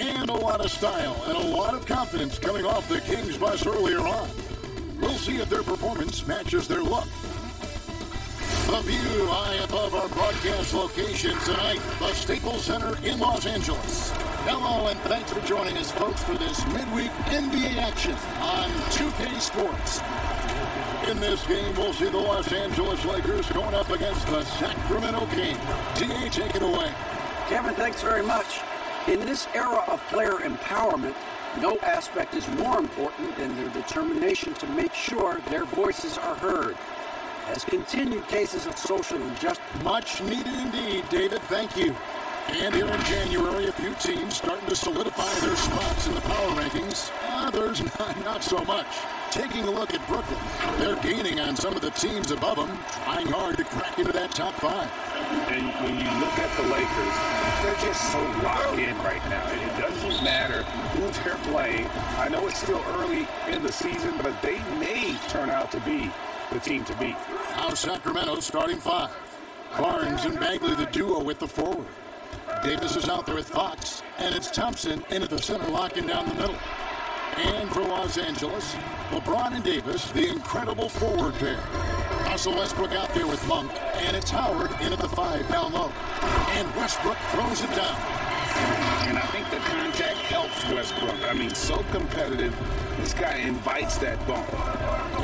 And a lot of style and a lot of confidence coming off the Kings bus earlier on. We'll see if their performance matches their look. The view high above our broadcast location tonight, the Staples Center in Los Angeles. Hello and thanks for joining us, folks, for this midweek NBA action on 2K Sports. In this game, we'll see the Los Angeles Lakers going up against the Sacramento Kings. D.A., take it away. Kevin, thanks very much. In this era of player empowerment, no aspect is more important than their determination to make sure their voices are heard. As continued cases of social injustice. Much needed indeed, David. Thank you. And here in January, a few teams starting to solidify their spots in the power rankings. Others, not so much. Taking a look at Brooklyn, they're gaining on some of the teams above them, trying hard to crack into that top five. And when you look at the Lakers, they're just so locked in right now. It doesn't matter who they're playing. I know it's still early in the season, but they may turn out to be the team to beat. Now Sacramento starting five. Barnes and Bagley, the duo with the forward. Davis is out there with Fox, and it's Thompson in at the center, locking down the middle. And for Los Angeles, LeBron and Davis, the incredible forward pair. Also Westbrook out there with Monk, and it's Howard in at the five down low. And Westbrook throws it down. And I think the contact helps Westbrook. I mean, so competitive. This guy invites that bump.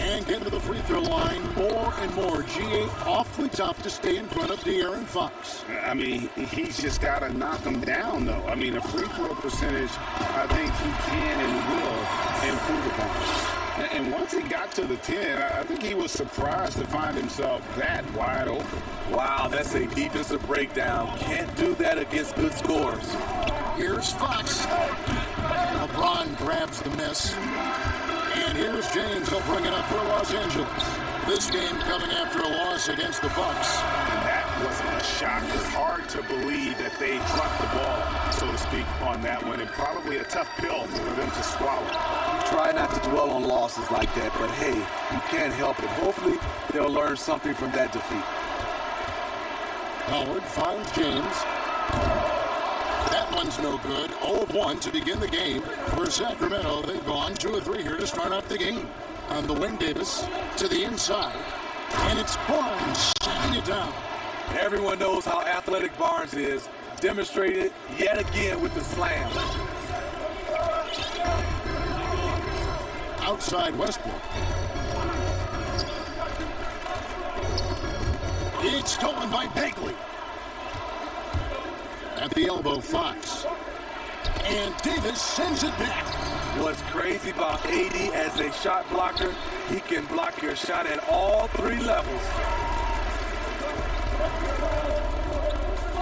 And get to the free throw line more and more. GA awfully tough to stay in front of De'Aaron Fox. I mean, he's just got to knock him down, though. I mean, a free throw percentage, I think he can and will improve upon. And once he got to the 10, I think he was surprised to find himself that wide open. Wow, that's a defensive breakdown. Can't do that against good scores. Here's Fox. LeBron grabs the miss. And here's James. He'll bring it up for Los Angeles. This game coming after a loss against the Bucks. And that was a shocker. Hard to believe that they dropped the ball, so to speak, on that one. And probably a tough pill for them to swallow. Try not to dwell on losses like that, but hey, you can't help it. Hopefully, they'll learn something from that defeat. Howard finds James. That one's no good. 0 of 1 to begin the game. For Sacramento, they've gone 2 of 3 here to start out the game. On the wing, Davis to the inside. And it's Barnes shutting it down. Everyone knows how athletic Barnes is. Demonstrated yet again with the slam. Outside Westbrook. It's stolen by Bagley. At the elbow, Fox. And Davis sends it back. What's crazy about AD as a shot blocker, he can block your shot at all 3 levels.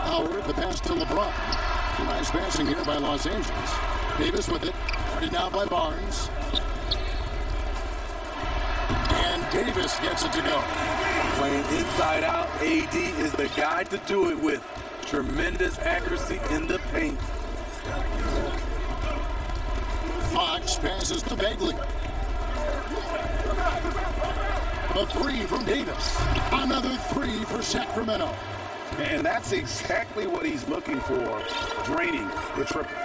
Howard, the pass to LeBron. Nice passing here by Los Angeles. Davis with it. Guarded now by Barnes. And Davis gets it to go. Playing inside out, AD is the guy to do it with. Tremendous accuracy in the paint. Fox passes to Bagley. A 3 from Davis. Another 3 for Sacramento. And that's exactly what he's looking for, draining the triple.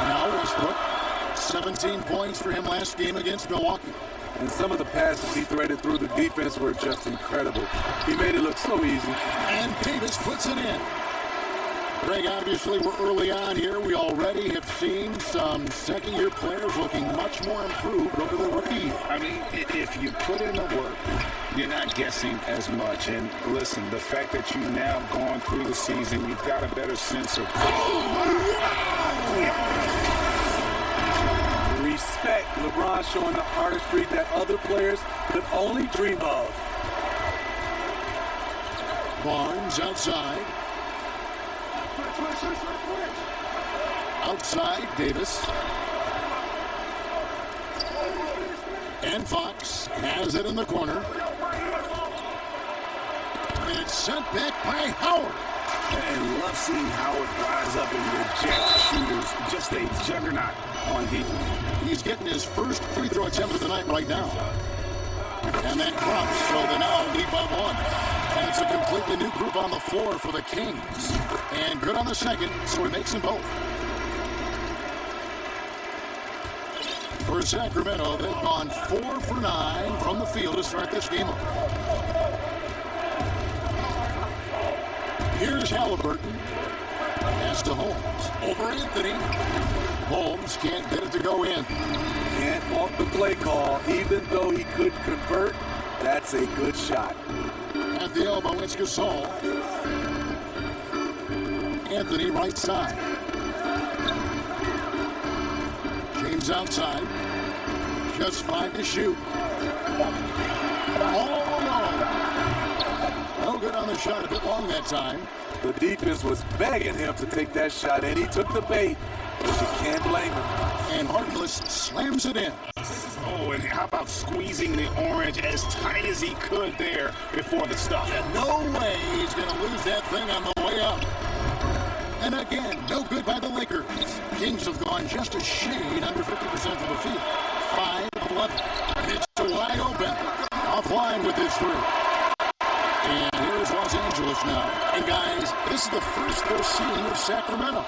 Now Westbrook, 17 points for him last game against Milwaukee. And some of the passes he threaded through the defense were just incredible. He made it look so easy. And Davis puts it in. Greg, obviously we're early on here. We already have seen some second-year players looking much more improved over the rookie. I mean, if you put in the work, you're not guessing as much. And listen, the fact that you've now gone through the season, you've got a better sense of... Respect. LeBron showing the artistry that other players could only dream of. Barnes outside. Outside, Davis. And Fox has it in the corner. And it's sent back by Howard. And love seeing Howard rise up and reject shooters. Just a juggernaut on defense. He's getting his first free throw attempt of the night right now. And that drops, so they now lead by 1. And it's a completely new group on the floor for the Kings. And good on the second, so he makes them both. For Sacramento, they've gone 4 for 9 from the field to start this game off. Here's Halliburton. Pass to Holmes. Over Anthony. Holmes can't get it to go in. Can't fault the play call. Even though he could convert, that's a good shot. At the elbow, it's Gasol. Anthony right side. James outside. Just 5 to shoot. All alone. No good on the shot. A bit long that time. The defense was begging him to take that shot, and he took the bait. But you can't blame him. And Harkless slams it in. Oh, and how about squeezing the orange as tight as he could there before the stop? No way he's going to lose that thing on the way up. And again, no good by the Lakers. Kings have gone just a shade under 50% from the field. 5 of 11. It's wide open. Offline with this three. And here's Los Angeles now. And guys, this is the first they're seeing of Sacramento.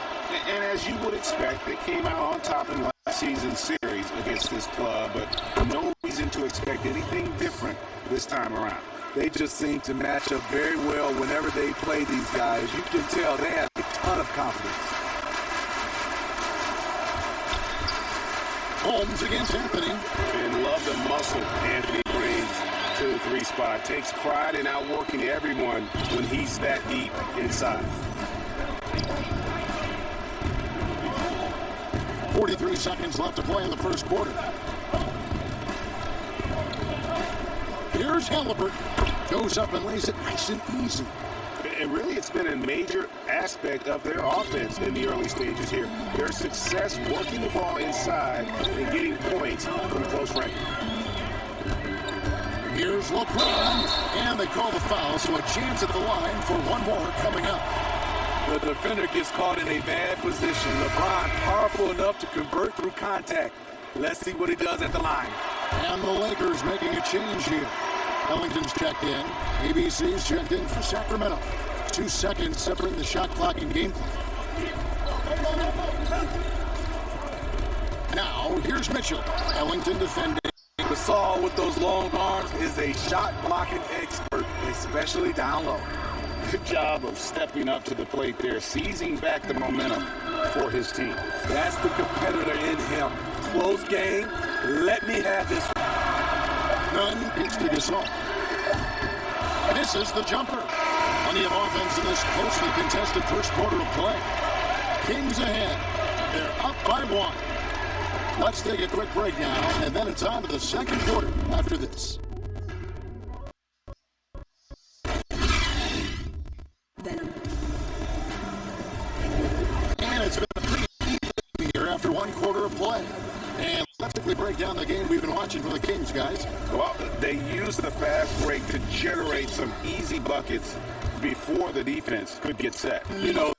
And as you would expect, they came out on top in last season's series against this club, but no reason to expect anything different this time around. They just seem to match up very well whenever they play these guys. You can tell they have a ton of confidence. Holmes against Anthony. And love the muscle Anthony brings to the 3 spot. Takes pride in outworking everyone when he's that deep inside. 43 seconds left to play in the first quarter. Here's Halliburton. Goes up and lays it nice and easy. And really, it's been a major aspect of their offense in the early stages here. Their success working the ball inside and getting points from close range. Here's LeBron. And they call the foul, so a chance at the line for one more coming up. The defender gets caught in a bad position. LeBron powerful enough to convert through contact. Let's see what he does at the line. And the Lakers making a change here. Ellington's checked in. ABC's checked in for Sacramento. 2 seconds separating the shot clock and game clock. Now, here's Mitchell. Ellington defending. Gasol with those long arms is a shot-blocking expert, especially down low. Good job of stepping up to the plate there, seizing back the momentum for his team. That's the competitor in him. Close game. Let me have this. None pitch to Gasol. Misses the jumper. Plenty of offense in this closely contested first quarter of play. Kings ahead. They're up by 1. Let's take a quick break now, and then it's on to the second quarter after this. And it's been a pretty even here after 1 quarter of play. And let's quickly break down the game we've been watching for the Kings, guys. Well, they used the fast break to generate some easy buckets before the defense could get set. You know,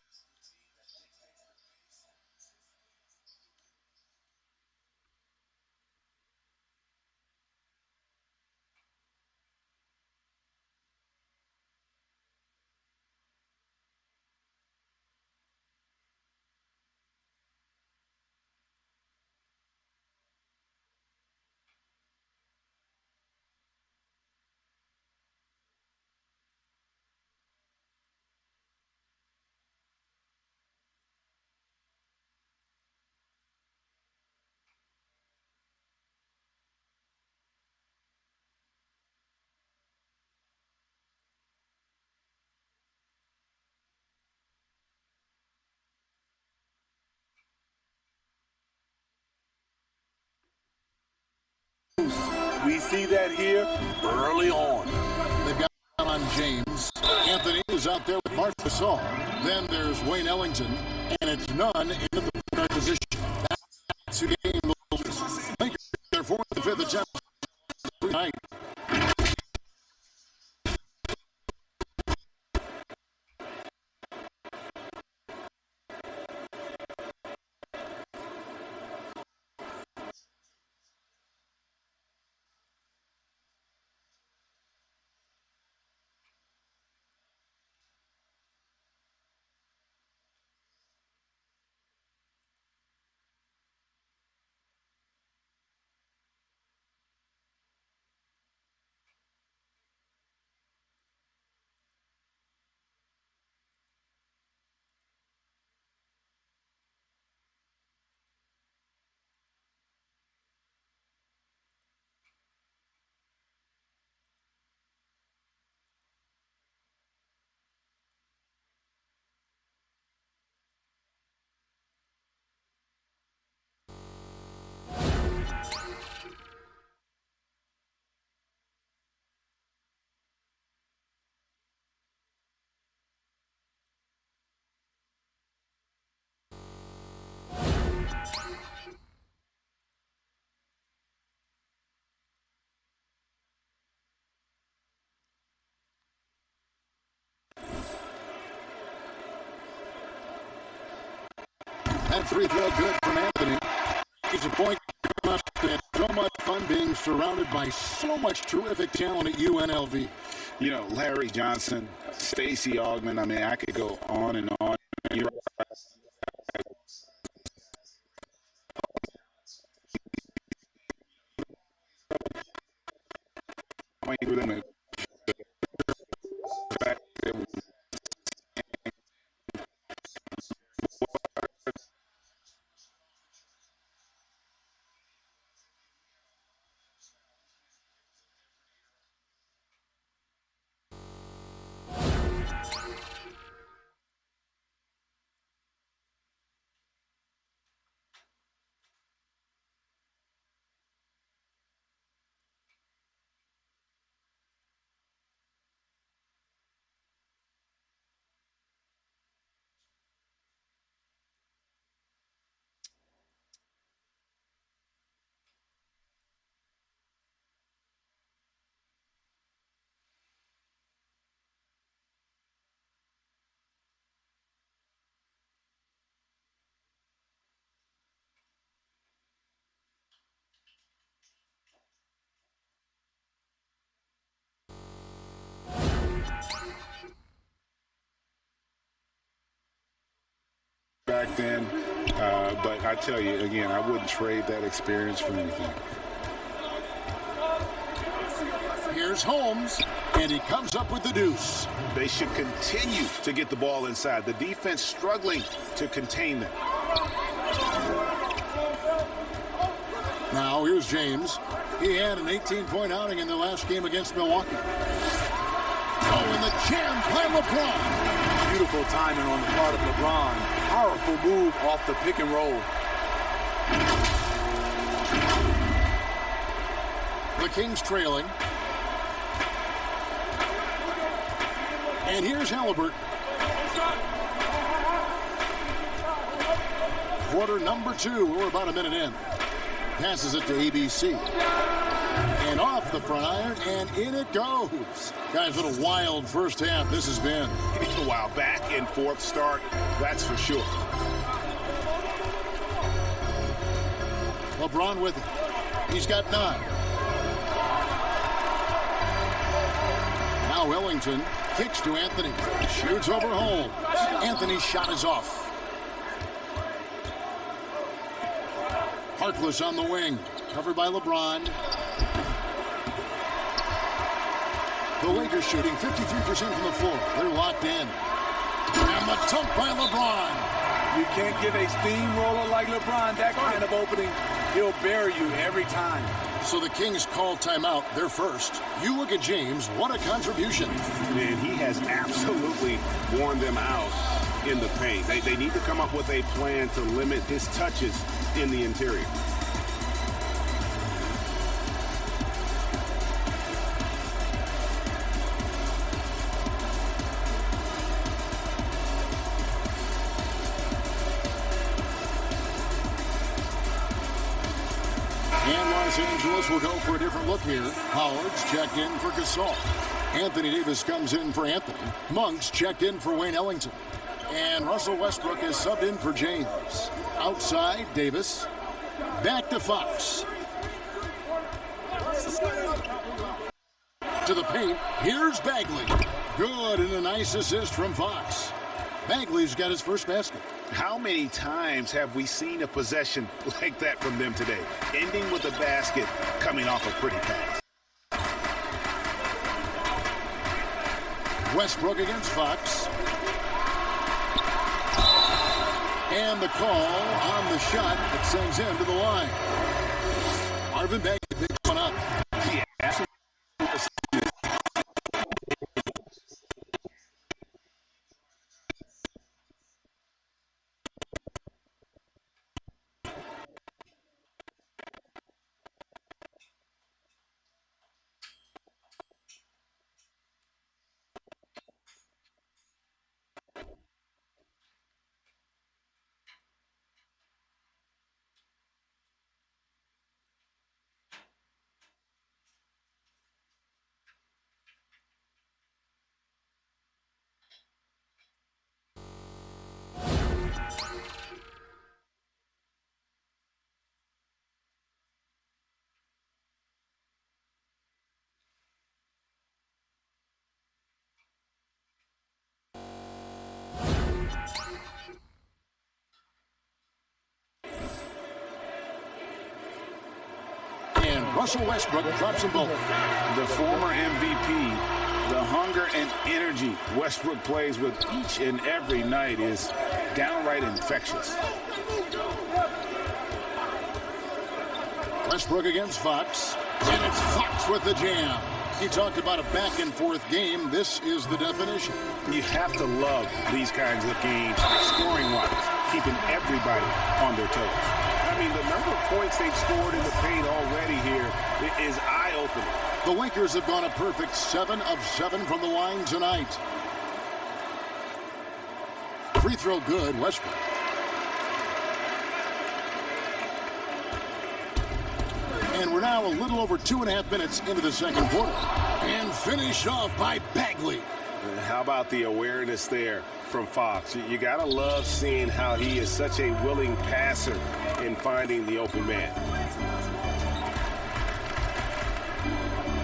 we see that here early on. They've got on James. Anthony is out there with Marc Gasol. Then there's Wayne Ellington, and it's none in the guard position. That's who game moves. Lakers, their 4th and 5th attempts tonight. free throw good from Anthony. He's a point. Must have had so much fun being surrounded by so much terrific talent at UNLV. You know, Larry Johnson, Stacey Augmon, I mean, I could go on and on. You're right. Through them. Back then, but I tell you, again, I wouldn't trade that experience for anything. Here's Holmes, and he comes up with the deuce. They should continue to get the ball inside. The defense struggling to contain them. Now here's James. He had an 18-point outing in the last game against Milwaukee. Oh, and the jam by LeBron. Beautiful timing on the part of LeBron. Powerful move off the pick and roll. The Kings trailing. And here's Halliburton. Quarter number 2. We're about a minute in. Passes it to ABC. And off the front iron, and in it goes. Guys, what a wild first half this has been. Wow, back and forth start, that's for sure. LeBron with it. He's got 9. Now Ellington kicks to Anthony. Shoots over Holmes. Anthony's shot is off. Harkless on the wing. Covered by LeBron. The Lakers shooting 53% from the floor. They're locked in. And the dunk by LeBron. You can't give a steamroller like LeBron that kind of opening. He'll bury you every time. So the Kings call timeout. They're first. You look at James. What a contribution. Man, he has absolutely worn them out in the paint. They need to come up with a plan to limit his touches in the interior. And Los Angeles will go for a different look here. Howard's checked in for Gasol. Anthony Davis comes in for Anthony. Monk's checked in for Wayne Ellington. And Russell Westbrook is subbed in for James. Outside, Davis. Back to Fox. To the paint, here's Bagley. Good, and a nice assist from Fox. Bagley's got his first basket. How many times have we seen a possession like that from them today? Ending with a basket, coming off a pretty pass. Westbrook against Fox. And the call on the shot that sends him to the line. Marvin Bagley picks one up. Yeah, absolutely. Russell Westbrook drops them both. The former MVP, the hunger and energy Westbrook plays with each and every night is downright infectious. Westbrook against Fox, and it's Fox with the jam. He talked about a back-and-forth game. This is the definition. You have to love these kinds of games, scoring-wise, keeping everybody on their toes. I mean, the number of points they've scored in the paint already here is eye-opening. The Lakers have gone a perfect 7 of 7 from the line tonight. Free throw good, Westbrook. And we're now a little over 2.5 minutes into the second quarter. And finished off by Bagley. How about the awareness there from Fox? You got to love seeing how he is such a willing passer in finding the open man.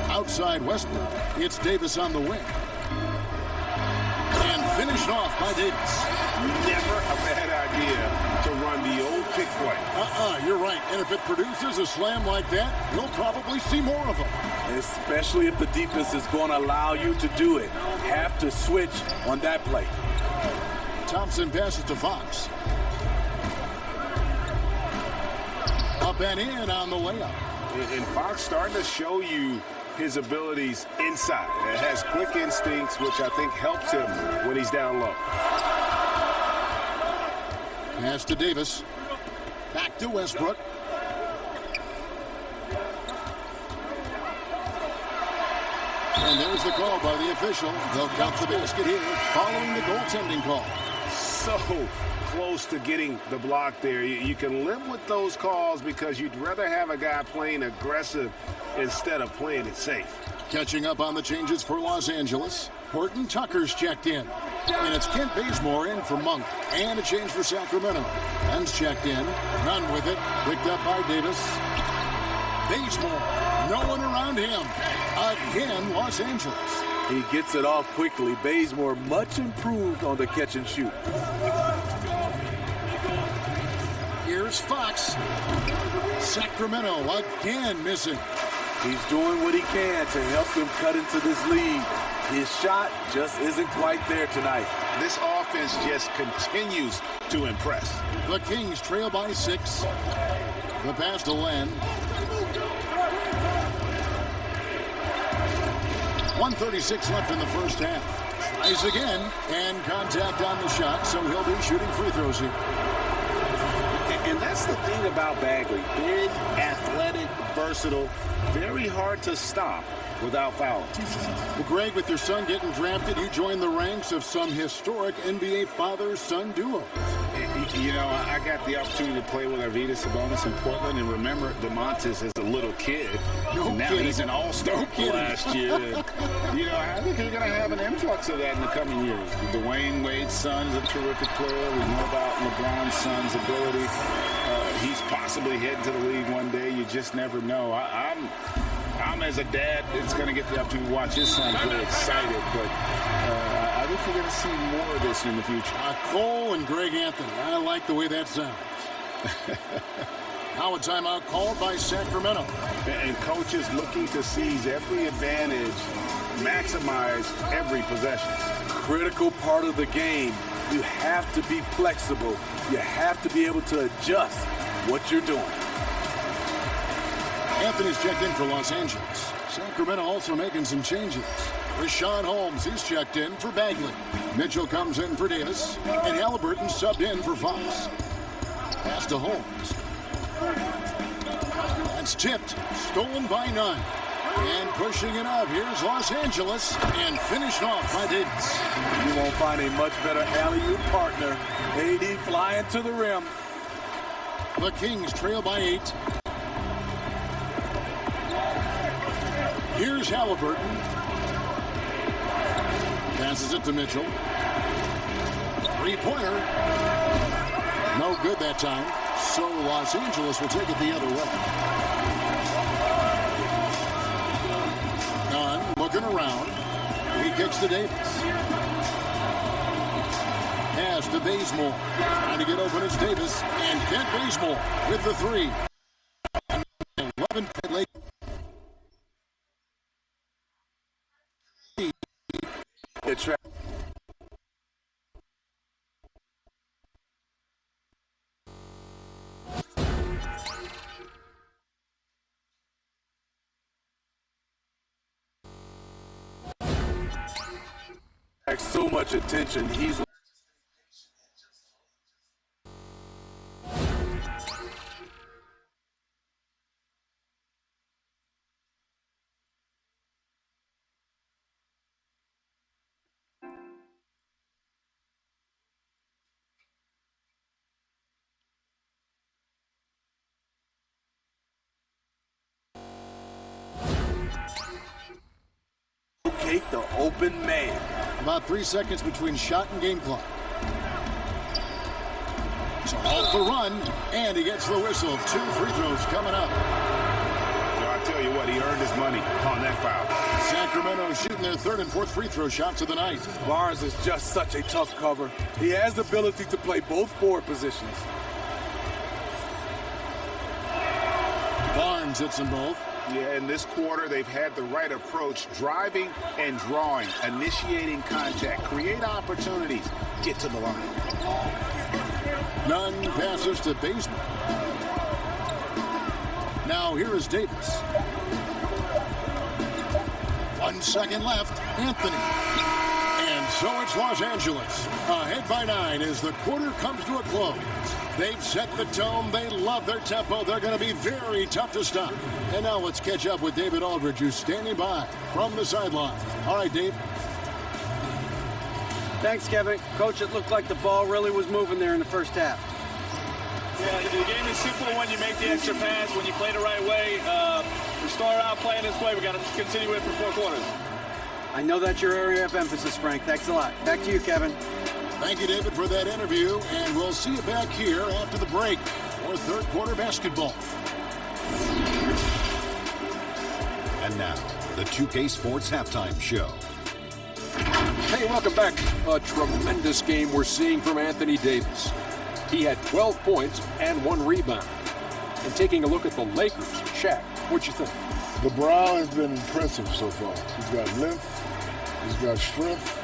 Outside Westbrook, it's Davis on the wing. And finished off by Davis. Never a bad idea to run the old pick play. You're right. And if it produces a slam like that, you'll probably see more of them. Especially if the defense is going to allow you to do it. Have to switch on that play. Thompson passes to Fox. Up and in on the layup. And Fox starting to show you his abilities inside. It has quick instincts, which I think helps him when he's down low. Pass to Davis. Back to Westbrook. And there's the call by the official. They'll count the basket here following the goaltending call. So close to getting the block there. You can live with those calls because you'd rather have a guy playing aggressive instead of playing it safe. Catching up on the changes for Los Angeles. Horton Tucker's checked in. And it's Kent Bazemore in for Monk. And a change for Sacramento. Dunn's checked in. Nunn with it. Picked up by Davis. Bazemore. No one around him. Again, Los Angeles. He gets it off quickly. Bazemore much improved on the catch and shoot. Here's Fox. Sacramento again missing. He's doing what he can to help them cut into this lead. His shot just isn't quite there tonight. This offense just continues to impress. The Kings trail by 6. The pass to Len. 1:36 left in the first half. Tries again, and contact on the shot, so he'll be shooting free throws here. And that's the thing about Bagley. Big, athletic, versatile, very hard to stop without fouling. Well, Greg, with your son getting drafted, you joined the ranks of some historic NBA father-son duos. You know, I got the opportunity to play with Arvydas Sabonis in Portland, and remember DeMontis as a little kid. Now he's an all-star last year. You know, I think he's going to have an influx of that in the coming years. Dwayne Wade's son is a terrific player. We know about LeBron's son's ability. He's possibly heading to the league one day. You just never know. I'm as a dad that's going to get the opportunity to watch his son play excited, but I think you're going to see more of this in the future. Cole and Greg Anthony. I like the way that sounds. Now a timeout called by Sacramento. And coaches looking to seize every advantage, maximize every possession. Critical part of the game. You have to be flexible. You have to be able to adjust what you're doing. Anthony's checked in for Los Angeles. Sacramento also making some changes. Rashawn Holmes, he's checked in for Bagley. Mitchell comes in for Davis. And Halliburton subbed in for Fox. Pass to Holmes. That's tipped. Stolen by Nunn. And pushing it up. Here's Los Angeles. And finished off by Davis. You won't find a much better alley-oop partner. AD flying to the rim. The Kings trail by 8. Here's Halliburton. Passes it to Mitchell. Three-pointer. No good that time. So Los Angeles will take it the other way. Nunn looking around. He kicks to Davis. Pass to Bazemore. Trying to get open is Davis. And Kent Bazemore with the 3. 11 late. attract so much attention. He's the open man. About 3 seconds between shot and game clock. So off the run, and he gets the whistle. 2 free throws coming up. I tell you what, he earned his money on that foul. Sacramento shooting their 3rd and 4th free throw shots of the night. Barnes is just such a tough cover. He has the ability to play both forward positions. Barnes hits them both. Yeah, in this quarter, they've had the right approach, driving and drawing, initiating contact, create opportunities, get to the line. None passes to Baseman. Now here is Davis. 1 second left, Anthony. And so it's Los Angeles, ahead by 9 as the quarter comes to a close. They've set the tone. They love their tempo. They're going to be very tough to stop. And now let's catch up with David Aldridge, who's standing by from the sideline. All right, Dave. Thanks, Kevin. Coach, it looked like the ball really was moving there in the first half. Yeah, the game is simple when you make the extra pass, when you play the right way. We started out playing this way. We got to continue it for 4 quarters. I know that's your area of emphasis, Frank. Thanks a lot. Back to you, Kevin. Thank you, David, for that interview, and we'll see you back here after the break for 3rd quarter basketball. And now, the 2K Sports Halftime Show. Hey, welcome back. A tremendous game we're seeing from Anthony Davis. He had 12 points and 1 rebound. And taking a look at the Lakers, Shaq, what'd you think? LeBron has been impressive so far. He's got length, he's got strength.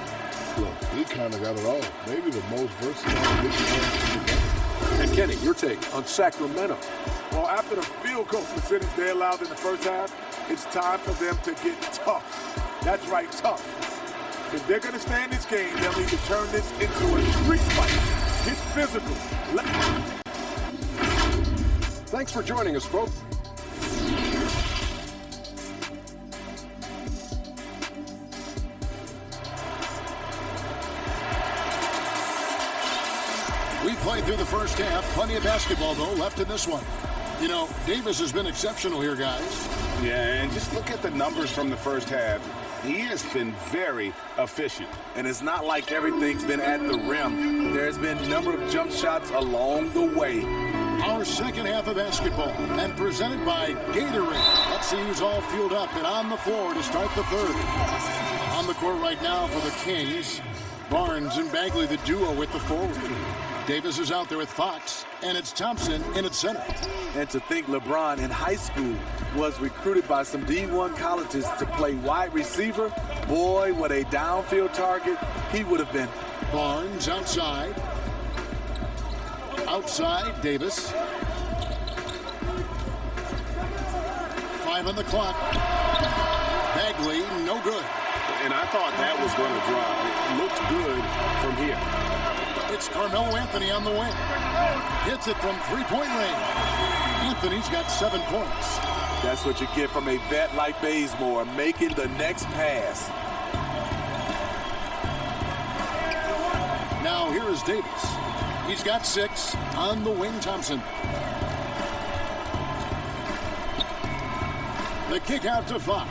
Look, he kind of got it all. Maybe the most versatile big man. And Kenny, your take on Sacramento. Well, after the field goal percentage they allowed in the first half, it's time for them to get tough. That's right, tough. If they're going to stay in this game, they'll need to turn this into a street fight. Get physical. Thanks for joining us, folks. We played through the first half. Plenty of basketball, though, left in this one. You know, Davis has been exceptional here, guys. Yeah, and just look at the numbers from the first half. He has been very efficient. And it's not like everything's been at the rim. There's been a number of jump shots along the way. Our second half of basketball, and presented by Gatorade. Let's see who's all fueled up and on the floor to start the 3rd. On the court right now for the Kings, Barnes and Bagley, the duo with the forward. Davis is out there with Fox, and it's Thompson in at center. And to think LeBron in high school was recruited by some D1 colleges to play wide receiver, boy, what a downfield target he would have been. Barnes outside. Outside, Davis. 5 on the clock. Bagley, no good. And I thought that was going to drop. It looked good from here. It's Carmelo Anthony on the wing. Hits it from 3-point range. Anthony's got 7 points. That's what you get from a vet like Bazemore, making the next pass. Now here is Davis. He's got 6 on the wing, Thompson. The kick out to Fox.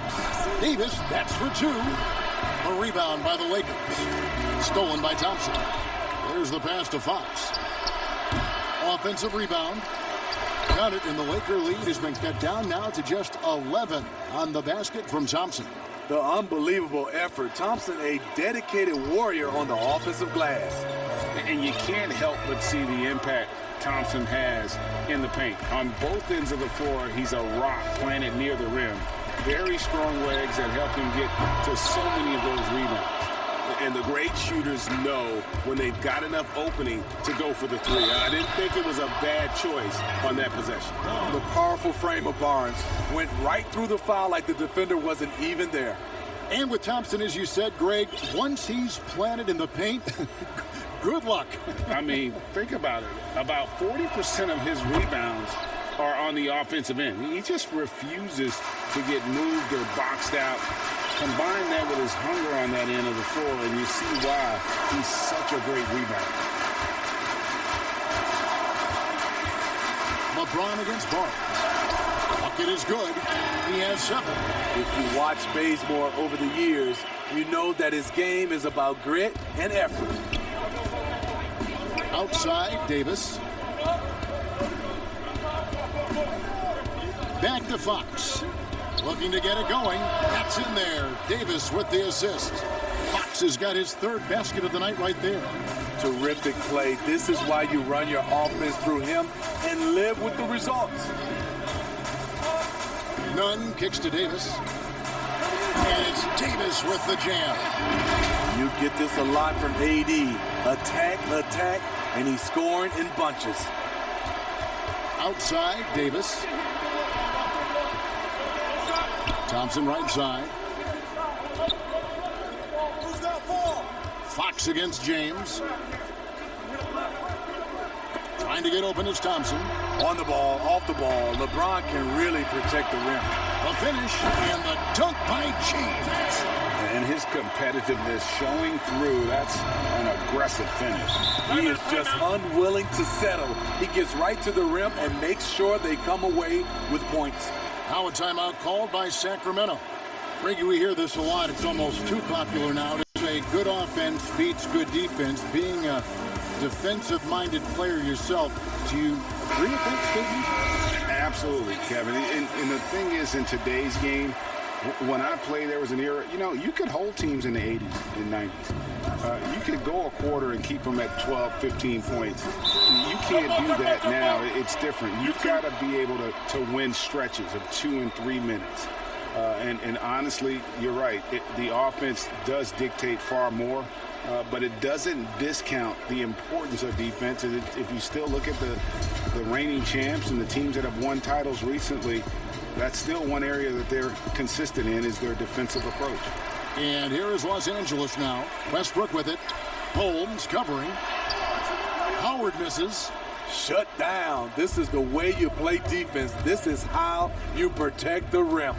Davis, that's for 2. A rebound by the Lakers. Stolen by Thompson. There's the pass to Fox. Offensive rebound. Got it, and the Laker lead has been cut down now to just 11 on the basket from Thompson. The unbelievable effort. Thompson, a dedicated warrior on the offensive glass. And you can't help but see the impact Thompson has in the paint. On both ends of the floor, he's a rock planted near the rim. Very strong legs that help him get to so many of those rebounds. And the great shooters know when they've got enough opening to go for the three. I didn't think it was a bad choice on that possession. The powerful frame of Barnes went right through the foul like the defender wasn't even there. And with Thompson, as you said, Greg, once he's planted in the paint, good luck. I mean, think about it. About 40% of his rebounds are on the offensive end. He just refuses to get moved or boxed out. Combine that with his hunger on that end of the floor, and you see why he's such a great rebounder. LeBron against Barnes. Bucket is good. He has 7. If you watch Bazemore over the years, you know that his game is about grit and effort. Outside, Davis. Back to Fox. Looking to get it going. That's in there. Davis with the assist. Fox has got his 3rd basket of the night right there. Terrific play. This is why you run your offense through him and live with the results. Nunn kicks to Davis. And it's Davis with the jam. You get this a lot from AD. Attack, attack, and he's scoring in bunches. Outside, Davis. Thompson right side. Fox against James. Trying to get open is Thompson. On the ball, off the ball, LeBron can really protect the rim. The finish and the dunk by James. And his competitiveness showing through. That's an aggressive finish. He is just unwilling to settle. He gets right to the rim and makes sure they come away with points. Now a timeout called by Sacramento. Greggy, we hear this a lot. It's almost too popular now to say good offense beats good defense. Being a defensive-minded player yourself, do you agree with that statement? Absolutely, Kevin. And the thing is, in today's game, when I played, there was an era, you know, you could hold teams in the 80s and 90s. You could go a quarter and keep them at 12, 15 points. You can't do that now. It's different. You've got to be able to win stretches of 2 and 3 minutes. And honestly, you're right. The offense does dictate far more, but it doesn't discount the importance of defense. And if you still look at the reigning champs and the teams that have won titles recently, that's still one area that they're consistent in is their defensive approach. And here is Los Angeles now. Westbrook with it. Holmes covering. Howard misses. Shut down. This is the way you play defense. This is how you protect the rim.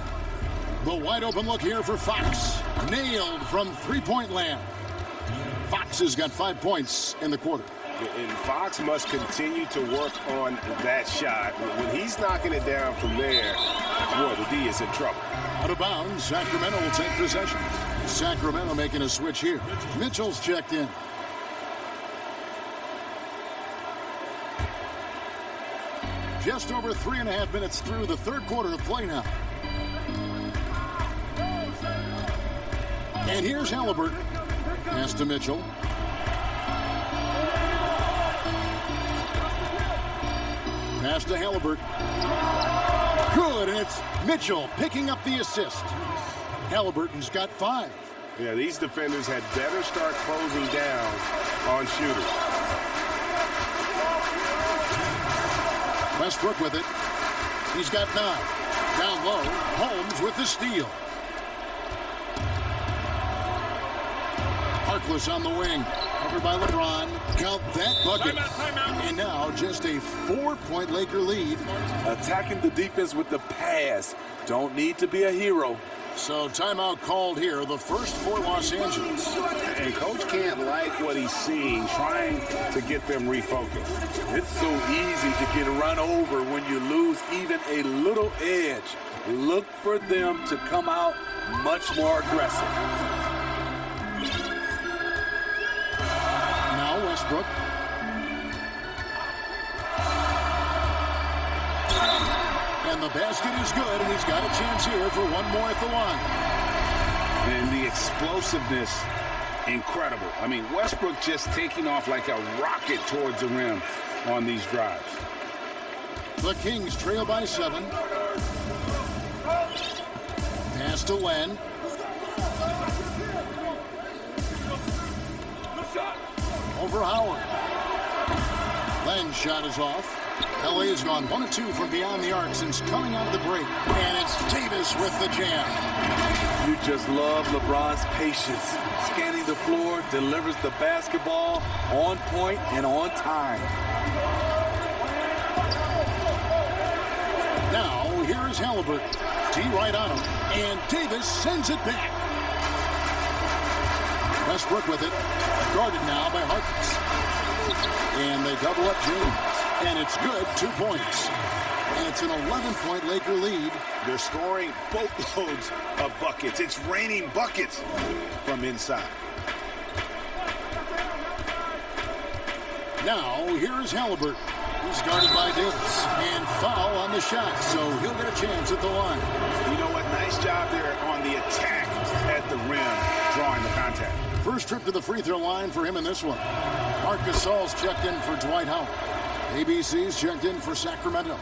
The wide open look here for Fox. Nailed from three-point land. Fox has got 5 points in the quarter. And Fox must continue to work on that shot. When he's knocking it down from there, boy, the D is in trouble. Out of bounds, Sacramento will take possession. Sacramento making a switch here. Mitchell's checked in. Just over 3.5 minutes through the third quarter of play now. And here's Halliburton. Pass to Mitchell. Pass to Halliburton. Good, and it's Mitchell picking up the assist. Halliburton's got 5. Yeah, these defenders had better start closing down on shooters. Westbrook with it. He's got 9. Down low, Holmes with the steal. Harkless on the wing. Covered by LeBron. Count that bucket. Timeout. And now just a 4-point Laker lead. Attacking the defense with the pass. Don't need to be a hero. So timeout called here, the first for Los Angeles. And Coach can't like what he's seeing, trying to get them refocused. It's so easy to get run over when you lose even a little edge. Look for them to come out much more aggressive. Now Westbrook. And the basket is good, and he's got a chance here for one more at the line. And the explosiveness, incredible. I mean, Westbrook just taking off like a rocket towards the rim on these drives. The Kings trail by 7. Pass to Len. Over Howard. Len's shot is off. LA has gone 1 of 2 from beyond the arc since coming out of the break. And it's Davis with the jam. You just love LeBron's patience. Scanning the floor, delivers the basketball on point and on time. Now, here is Halliburton. T right on him. And Davis sends it back. Westbrook with it. Guarded now by Harkness. And they double up James. And it's good, 2 points. And it's an 11-point Laker lead. They're scoring boatloads of buckets. It's raining buckets from inside. Now, here is Halliburton. He's guarded by Davis. And foul on the shot, so he'll get a chance at the line. You know what? Nice job there on the attack at the rim, drawing the contact. First trip to the free throw line for him in this one. Marc Gasol's checked in for Dwight Howard. ABC's checked in for Sacramento.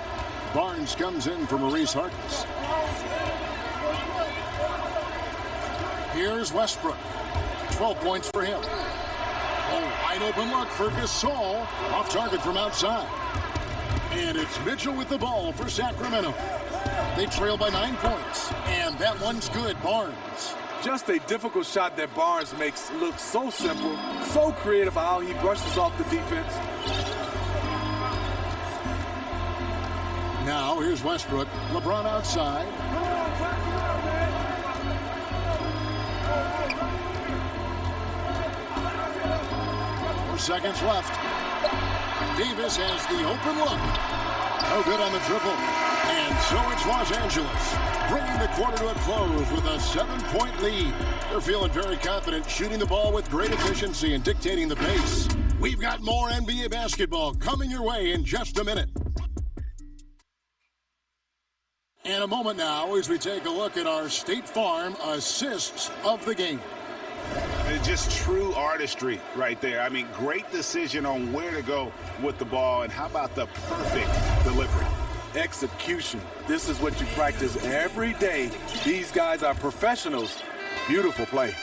Barnes comes in for Maurice Harkness. Here's Westbrook. 12 points for him. Oh, wide open look for Gasol. Off target from outside. And it's Mitchell with the ball for Sacramento. They trail by 9 points. And that one's good, Barnes. Just a difficult shot that Barnes makes look so simple, so creative how he brushes off the defense. Now, here's Westbrook. LeBron outside. 4 seconds left. Davis has the open look. No good on the triple. And so it's Los Angeles, bringing the quarter to a close with a 7-point lead. They're feeling very confident, shooting the ball with great efficiency and dictating the pace. We've got more NBA basketball coming your way in just a minute. And a moment now as we take a look at our State Farm assists of the game. Just true artistry right there. I mean, great decision on where to go with the ball, and how about the perfect delivery? Execution. This is what you practice every day. These guys are professionals. Beautiful play.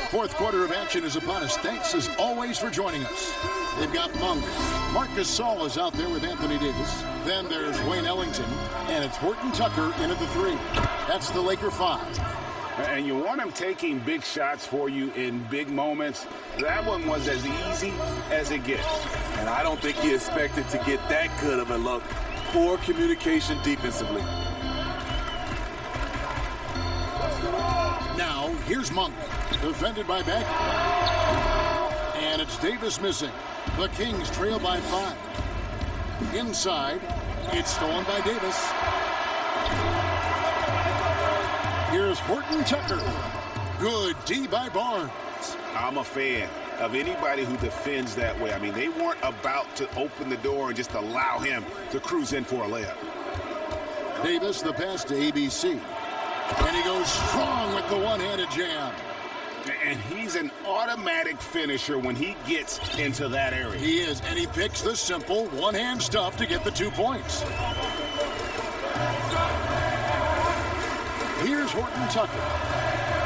Fourth quarter of action is upon us. Thanks as always for joining us. They've got Monk. Marc Gasol is out there with Anthony Davis. Then there's Wayne Ellington. And it's Horton Tucker in at the 3. That's the Laker 5. And you want him taking big shots for you in big moments. That one was as easy as it gets. And I don't think he expected to get that good of a look. Poor communication defensively. Now, here's Monk. Defended by Beck. And it's Davis missing. The Kings trail by 5. Inside, it's stolen by Davis. Here's Horton Tucker. Good D by Barnes. I'm a fan of anybody who defends that way. I mean, they weren't about to open the door and just allow him to cruise in for a layup. Davis, the pass to ABC. And he goes strong with the one-handed jam. And he's an automatic finisher when he gets into that area. He is, and he picks the simple one-hand stuff to get the 2 points. Here's Horton Tucker.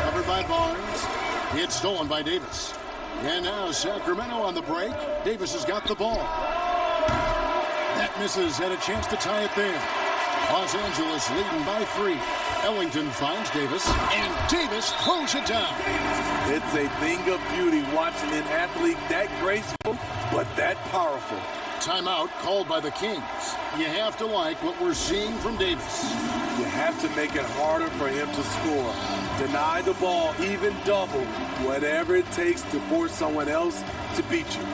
Covered by Barnes. It's stolen by Davis. And now Sacramento on the break. Davis has got the ball. That misses. Had a chance to tie it there. Los Angeles leading by 3. Ellington finds Davis. And Davis throws it down. It's a thing of beauty watching an athlete that graceful, but that powerful. Timeout called by the Kings. You have to like what we're seeing from Davis. You have to make it harder for him to score. Deny the ball, even double, whatever it takes to force someone else to beat you.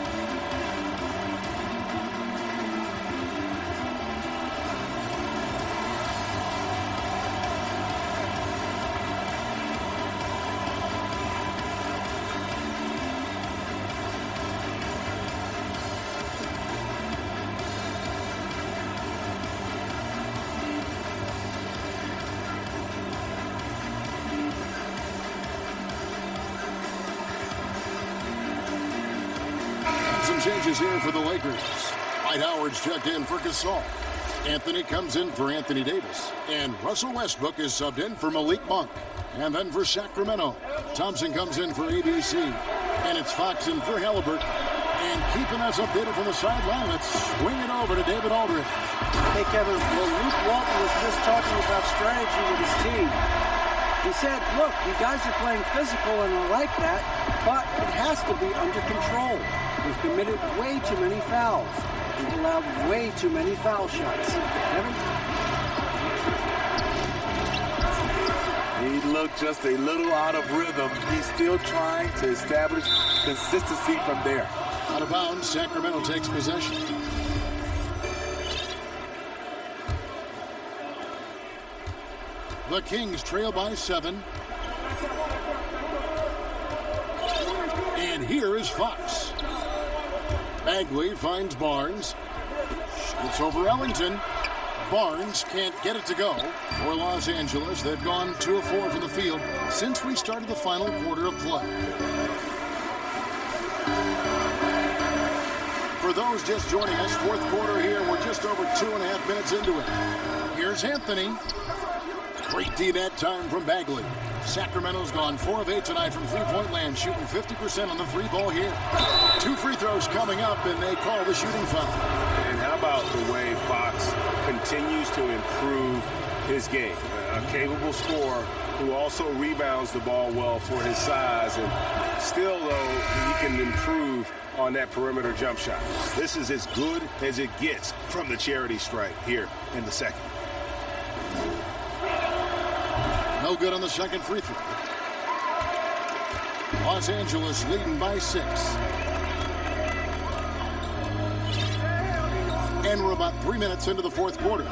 Some changes here for the Lakers. Dwight Howard's checked in for Gasol. Anthony comes in for Anthony Davis. And Russell Westbrook is subbed in for Malik Monk. And then for Sacramento, Thompson comes in for ABC. And it's Fox in for Halliburton. And keeping us updated from the sideline, let's swing it over to David Aldridge. Hey, Kevin, well, Luke Walton was just talking about strategy with his team. He said, look, you guys are playing physical, and I like that, but it has to be under control. We've committed way too many fouls. We've allowed way too many foul shots. Kevin? He looked just a little out of rhythm. He's still trying to establish consistency from there. Out of bounds, Sacramento takes possession. The Kings trail by 7. And here is Fox. Bagley finds Barnes. It's over Ellington. Barnes can't get it to go. For Los Angeles, they've gone 2 of 4 from the field since we started the final quarter of play. For those just joining us, fourth quarter here. We're just over 2.5 minutes into it. Here's Anthony. Great D that time from Bagley. Sacramento's gone 4 of 8 tonight from three-point land, shooting 50% on the free ball here. 2 free throws coming up, and they call the shooting foul. And how about the way Fox continues to improve his game? A capable scorer who also rebounds the ball well for his size, and still, though, he can improve on that perimeter jump shot. This is as good as it gets from the charity stripe here in the second. No good on the second free throw. Los Angeles leading by 6. And we're about 3 minutes into the fourth quarter.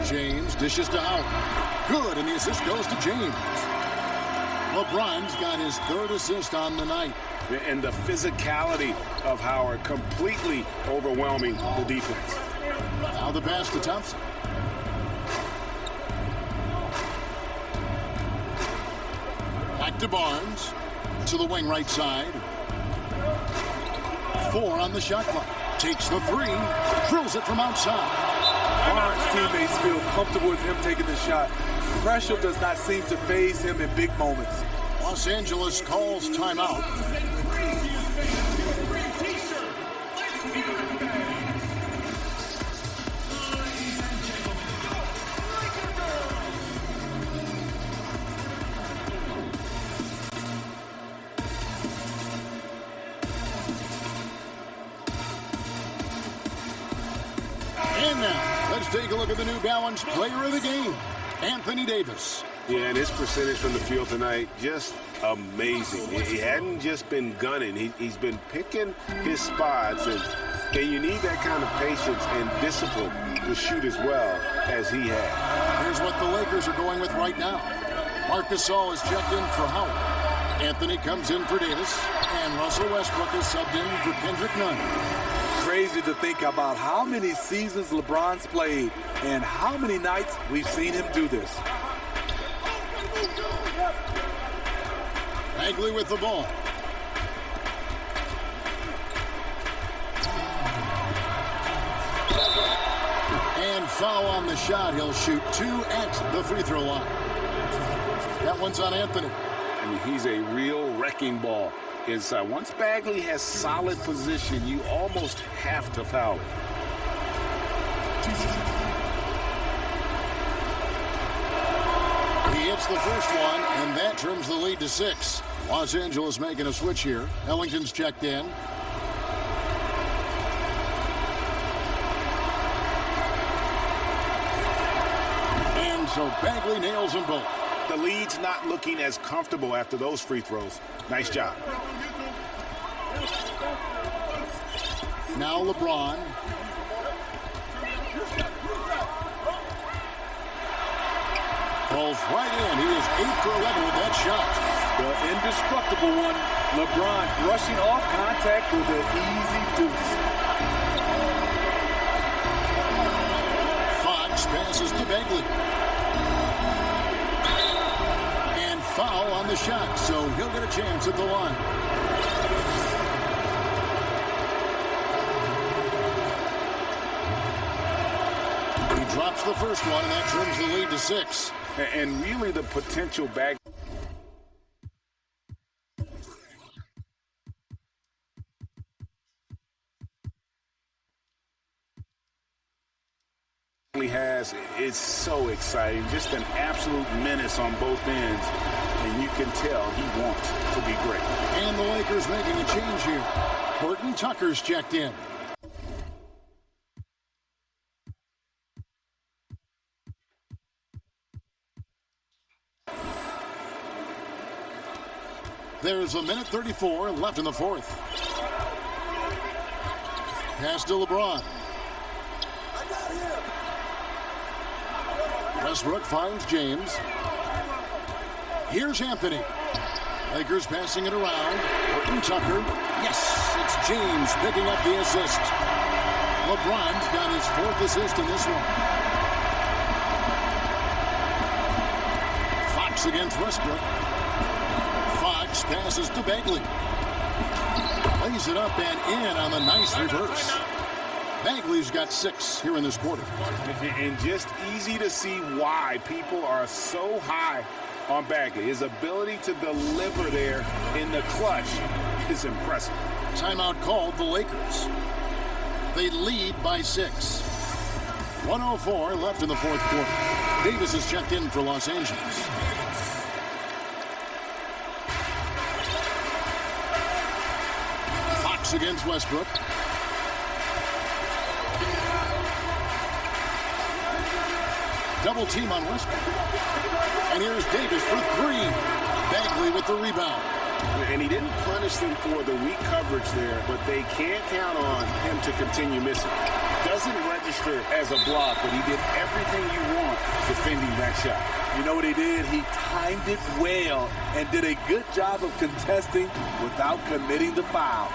James dishes to Howard. Good, and the assist goes to James. LeBron's got his 3rd assist on the night. And the physicality of Howard completely overwhelming the defense. Now the pass to Thompson. Back to Barnes. To the wing right side. 4 on the shot clock. Takes the 3. Drills it from outside. Barnes' teammates feel comfortable with him taking the shot. Pressure does not seem to faze him in big moments. Los Angeles calls timeout. And now, let's take a look at the New Balance player of the game, Anthony Davis. Yeah, and his percentage from the field tonight, just amazing. He hadn't just been gunning. He's been picking his spots, and you need that kind of patience and discipline to shoot as well as he had. Here's what the Lakers are going with right now. Marc Gasol is checked in for Howard. Anthony comes in for Davis, and Russell Westbrook is subbed in for Kendrick Nunn. Crazy to think about how many seasons LeBron's played and how many nights we've seen him do this. Bagley with the ball. And foul on the shot. He'll shoot 2 at the free throw line. That one's on Anthony. I mean, he's a real wrecking ball inside. Once Bagley has solid position, you almost have to foul him. He hits the first one, and that trims the lead to 6. Los Angeles making a switch here. Ellington's checked in. And so Bagley nails them both. The lead's not looking as comfortable after those free throws. Nice job. Now LeBron. Falls right in. He is 8 for 11 with that shot. The indestructible one, LeBron brushing off contact with an easy deuce. Fox passes to Bagley. And foul on the shot, so he'll get a chance at the line. Drops the first one, and that trims the lead to 6. And really the potential back. He has, it's so exciting. Just an absolute menace on both ends. And you can tell he wants to be great. And the Lakers making a change here. Horton Tucker's checked in. There's a minute 34 left in the fourth. Pass to LeBron. Westbrook finds James. Here's Anthony. Lakers passing it around. Horton Tucker. Yes, it's James picking up the assist. LeBron's got his 4th assist in this one. Fox against Westbrook. Fox passes to Bagley. Lays it up and in on the nice reverse. Bagley's got 6 here in this quarter. And just easy to see why people are so high on Bagley. His ability to deliver there in the clutch is impressive. Timeout called the Lakers. They lead by 6. 1:04 left in the fourth quarter. Davis is checked in for Los Angeles. Fox against Westbrook. Double team on Westbrook. And here's Davis for 3. Bagley with the rebound. And he didn't punish them for the weak coverage there, but they can't count on him to continue missing. Doesn't register as a block, but he did everything you want defending that shot. You know what he did? He timed it well and did a good job of contesting without committing the foul.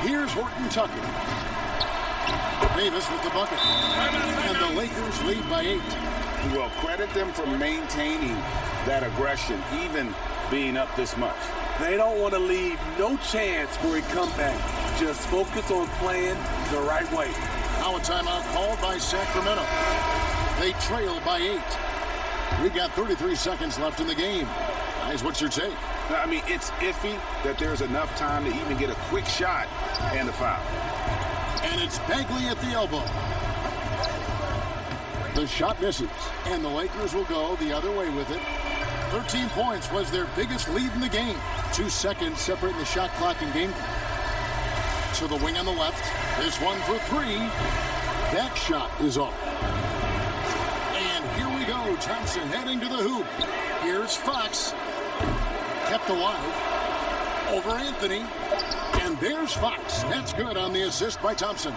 Here's Horton Tucker. Davis with the bucket. And the Lakers lead by 8. Well, credit them for maintaining that aggression, even being up this much. They don't want to leave no chance for a comeback. Just focus on playing the right way. Now a timeout called by Sacramento. They trail by 8. We've got 33 seconds left in the game. Guys, what's your take? I mean, it's iffy that there's enough time to even get a quick shot and a foul. And it's Bagley at the elbow. The shot misses, and the Lakers will go the other way with it. 13 points was their biggest lead in the game. 2 seconds separating the shot clock and game clock. To the wing on the left. This one for 3. That shot is off. And here we go. Thompson heading to the hoop. Here's Fox. Kept alive. Over Anthony. And there's Fox. That's good on the assist by Thompson.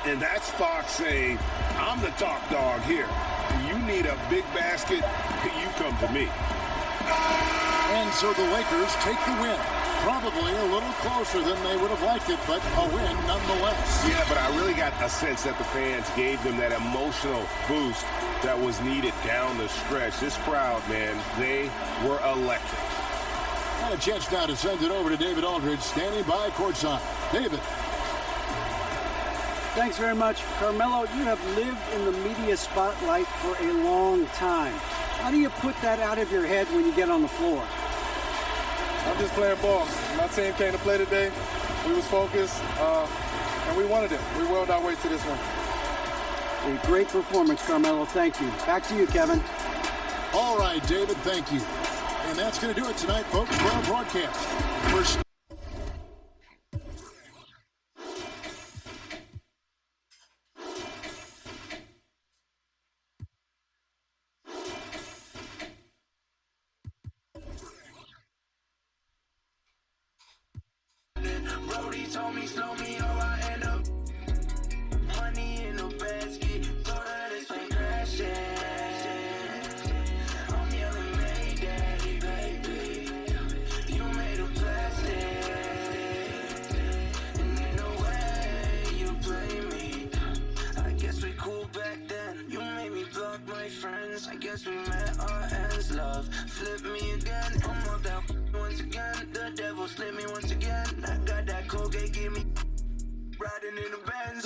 And that's Fox saying, I'm the top dog here. You need a big basket, you come to me. And so the Lakers take the win. Probably a little closer than they would have liked it, but a win nonetheless. Yeah, but I really got a sense that the fans gave them that emotional boost that was needed down the stretch. This crowd, man, they were electric. Got a chance now to send it over to David Aldridge, standing by courtside. David. Thanks very much. Carmelo, you have lived in the media spotlight for a long time. How do you put that out of your head when you get on the floor? I'm just playing ball. My team came to play today. We was focused, and we wanted it. We willed our way to this one. A great performance, Carmelo. Thank you. Back to you, Kevin. All right, David, thank you. And that's going to do it tonight, folks, for our broadcast. Brody told me, slow me, oh, I end up money in a basket, throw that it's been crashing. I'm yelling, hey, daddy, baby, you made a plastic, and in a way, you play me. I guess we cool back then, you made me block my friends. I guess we met our ends, love, flip me again, I'm up that once again, the devil slip me once again. I got that Colgate, give me riding in the Benz.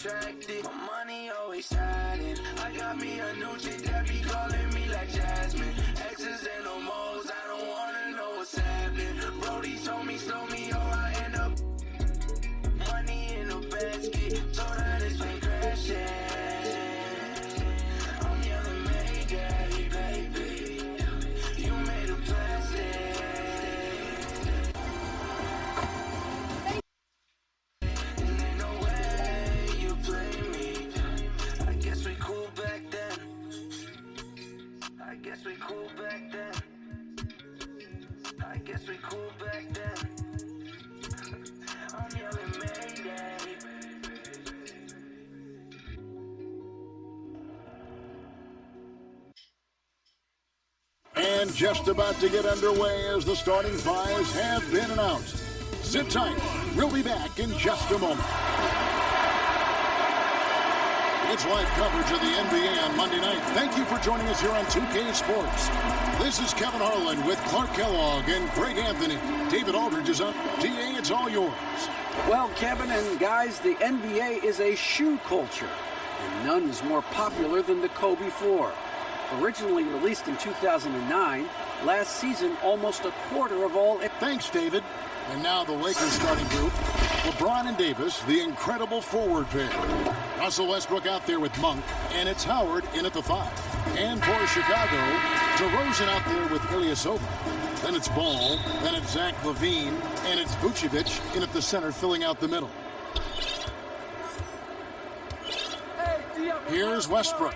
attracted. My money always siding. I got me a new chick that be calling me like Jasmine. X's and no mo's, I don't wanna know what's happening. Brody told me, slow me, or I end up money in a basket. Told her this plane crashing. I'm yelling Mayday, baby. You made of plastic. And ain't no way you play me. I guess we cool back then. I guess we cool back then. I guess we cool back then. I'm yelling Mayday. And just about to get underway as the starting fives have been announced. Sit tight. We'll be back in just a moment. It's live coverage of the NBA on Monday night. Thank you for joining us here on 2K Sports. This is Kevin Harlan with Clark Kellogg and Greg Anthony. David Aldridge is up. DA, it's all yours. Well, Kevin and guys, the NBA is a shoe culture, and none is more popular than the Kobe 4. Originally released in 2009, last season almost a quarter of all... Thanks, David. And now the Lakers starting group. LeBron and Davis, the incredible forward pair. Russell Westbrook out there with Monk, and it's Howard in at the 5. And for Chicago, DeRozan out there with Ilyasova. Then it's Ball, then it's Zach LaVine, and it's Vucevic in at the center filling out the middle. Here's Westbrook.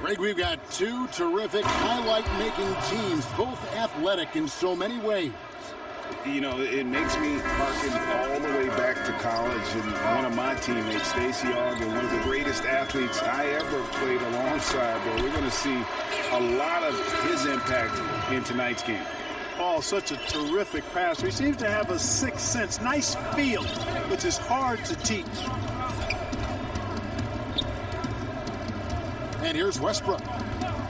Greg, we've got two terrific highlight-making teams, both athletic in so many ways. You know, it makes me harken all the way back to college, and one of my teammates, Stacey Ogden, one of the greatest athletes I ever played alongside. But we're going to see a lot of his impact in tonight's game. Oh, such a terrific passer. He seems to have a sixth sense, nice feel, which is hard to teach. And here's Westbrook.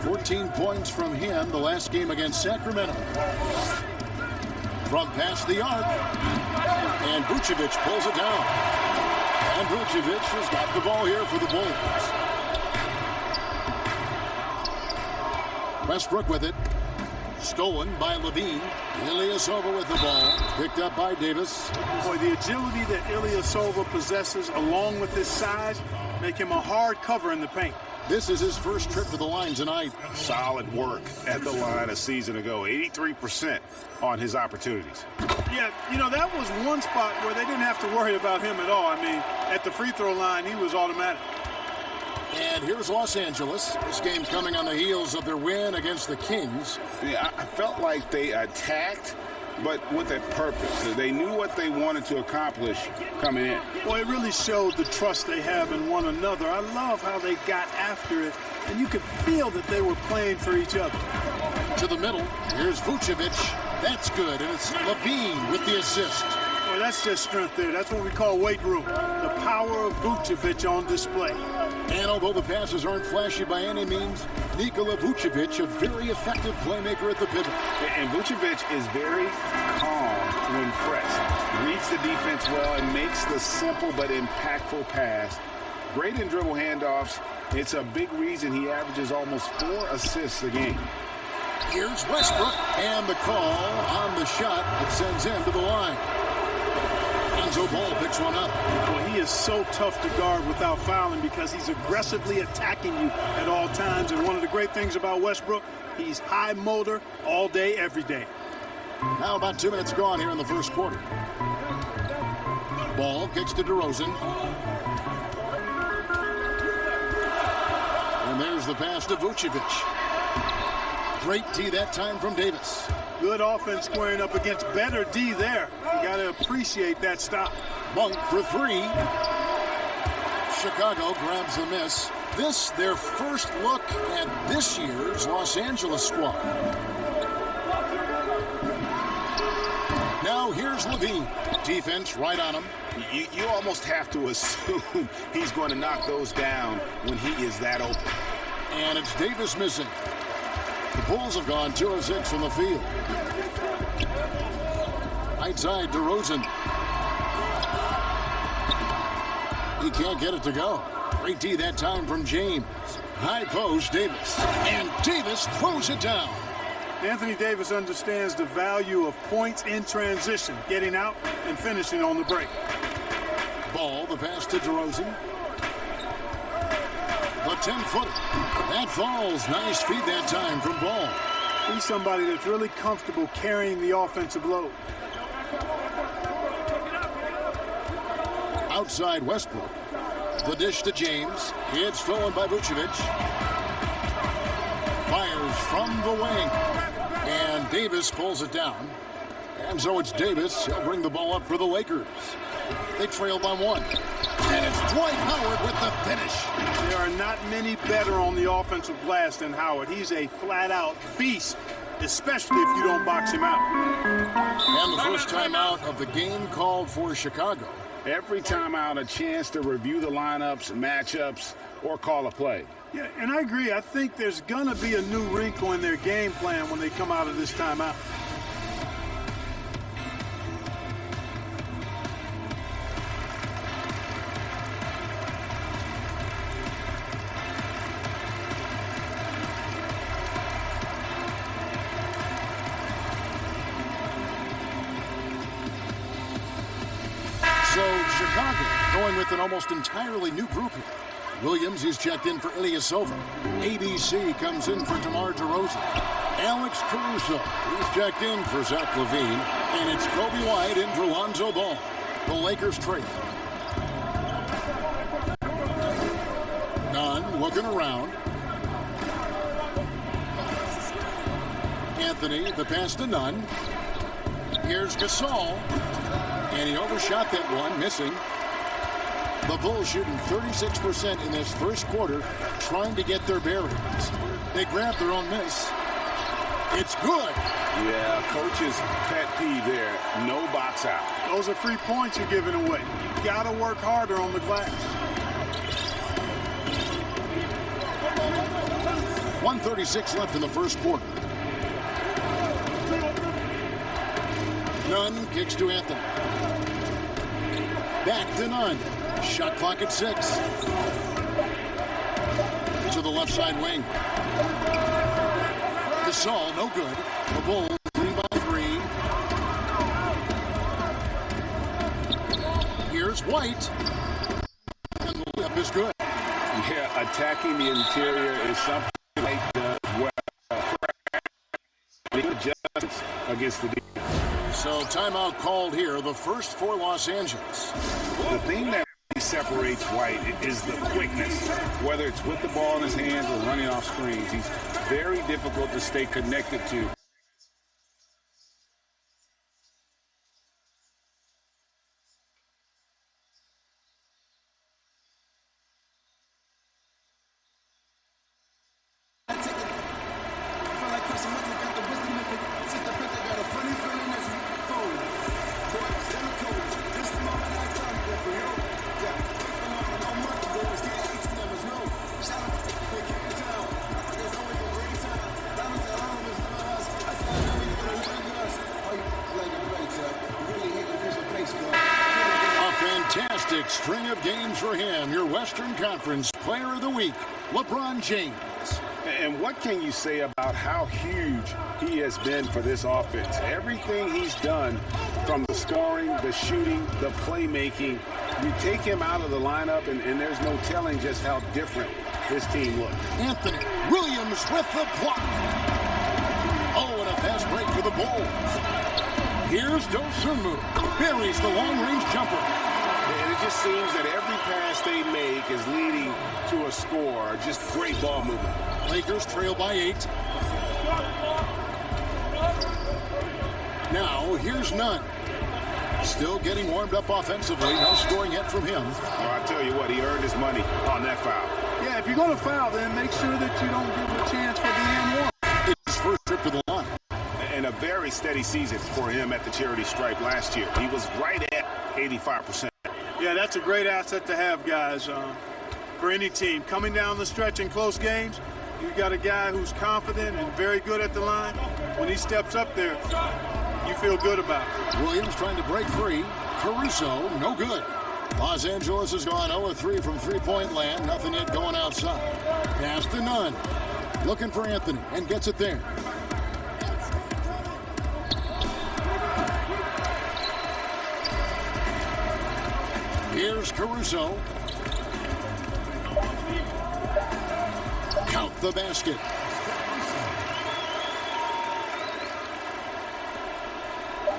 14 points from him the last game against Sacramento. From past the arc. And Vucevic pulls it down. And Vucevic has got the ball here for the Bulls. Westbrook with it. Stolen by LaVine. Ilyasova with the ball. Picked up by Davis. Boy, the agility that Ilyasova possesses along with his size make him a hard cover in the paint. This is his first trip to the line tonight. Solid work at the line a season ago. 83% on his opportunities. Yeah, you know, that was one spot where they didn't have to worry about him at all. I mean, at the free throw line, he was automatic. And here's Los Angeles. This game coming on the heels of their win against the Kings. Yeah, I felt like they attacked, but with a purpose. They knew what they wanted to accomplish coming in. Well, it really showed the trust they have in one another. I love how they got after it, and you could feel that they were playing for each other. To the middle, here's Vucevic. That's good, and it's LaVine with the assist. Well, that's just strength there. That's what we call weight room. The power of Vucevic on display. And although the passes aren't flashy by any means, Nikola Vucevic, a very effective playmaker at the pivot. And Vucevic is very calm when pressed. Reads the defense well and makes the simple but impactful pass. Great in dribble handoffs. It's a big reason he averages almost 4 assists a game. Here's Westbrook, and the call on the shot that sends him to the line. Lonzo Ball picks one up. Well, he is so tough to guard without fouling because he's aggressively attacking you at all times. And one of the great things about Westbrook, he's high motor all day, every day. Now about 2 minutes gone here in the first quarter. Ball kicks to DeRozan. And there's the pass to Vucevic. Great D that time from Davis. Good offense squaring up against better D there. You got to appreciate that stop. Monk for 3. Chicago grabs the miss. This, their first look at this year's Los Angeles squad. Now here's LaVine. Defense right on him. You almost have to assume he's going to knock those down when he is that open. And it's Davis missing. The Bulls have gone 2 of 6 from the field. Right side, DeRozan. He can't get it to go. Great D that time from James. High post, Davis. And Davis throws it down. Anthony Davis understands the value of points in transition, getting out and finishing on the break. Ball, the pass to DeRozan. The 10-footer. That falls. Nice feed that time from Ball. He's somebody that's really comfortable carrying the offensive load. Outside Westbrook. The dish to James. It's stolen by Vucevic. Fires from the wing. And Davis pulls it down. And so it's Davis. He'll bring the ball up for the Lakers. They trail by 1. And it's Dwight Howard with the finish. There are not many better on the offensive glass than Howard. He's a flat-out beast, especially if you don't box him out. And the first timeout of the game called for Chicago. Every timeout, a chance to review the lineups, matchups, or call a play. Yeah, and I agree. I think there's going to be a new wrinkle in their game plan when they come out of this timeout. So Chicago going with an almost entirely new group here. Williams is checked in for Ilyasova. ABC comes in for DeMar DeRozan. Alex Caruso is checked in for Zach LaVine. And it's Kobe White in for Lonzo Ball. The Lakers trail. Nunn looking around. Anthony, the pass to Nunn. Here's Gasol. And he overshot that one, missing. The Bulls shooting 36% in this first quarter, trying to get their bearings. They grab their own miss. It's good. Yeah, coach's pet peeve there. No box out. Those are free points you're giving away. You got to work harder on the glass. 1:36 left in the first quarter. Nunn kicks to Anthony. Back to Nunn. Shot clock at 6. To the left side wing. Gasol, no good. The Bulls 3 by 3. Here's White. And the layup is good. Yeah, attacking the interior is something like the adjustments against the defense. So timeout called here, the first for Los Angeles. The thing that separates White is the quickness. Whether it's with the ball in his hands or running off screens, he's very difficult to stay connected to. Fantastic string of games for him. Your Western Conference Player of the Week, LeBron James. And what can you say about how huge he has been for this offense? Everything he's done, from the scoring, the shooting, the playmaking, you take him out of the lineup, and there's no telling just how different this team looks. Anthony Williams with the block. Oh, and a fast break for the Bulls. Here's Dosunmu. Buries the long-range jumper. And it just seems that every pass they make is leading to a score. Just great ball movement. Lakers trail by 8. Now, here's Nunn. Still getting warmed up offensively. No scoring yet from him. Oh, I tell you what, he earned his money on that foul. Yeah, if you're going to foul, then make sure that you don't give him a chance for the and one. It's his first trip to the line. And a very steady season for him at the charity stripe last year. He was right at 85%. Yeah, that's a great asset to have, guys, for any team. Coming down the stretch in close games, you've got a guy who's confident and very good at the line. When he steps up there, you feel good about it. Williams trying to break free. Caruso, no good. Los Angeles has gone 0-3 from three-point land. Nothing yet going outside. Pass to Nunn. Looking for Anthony and gets it there. Here's Caruso. Count the basket.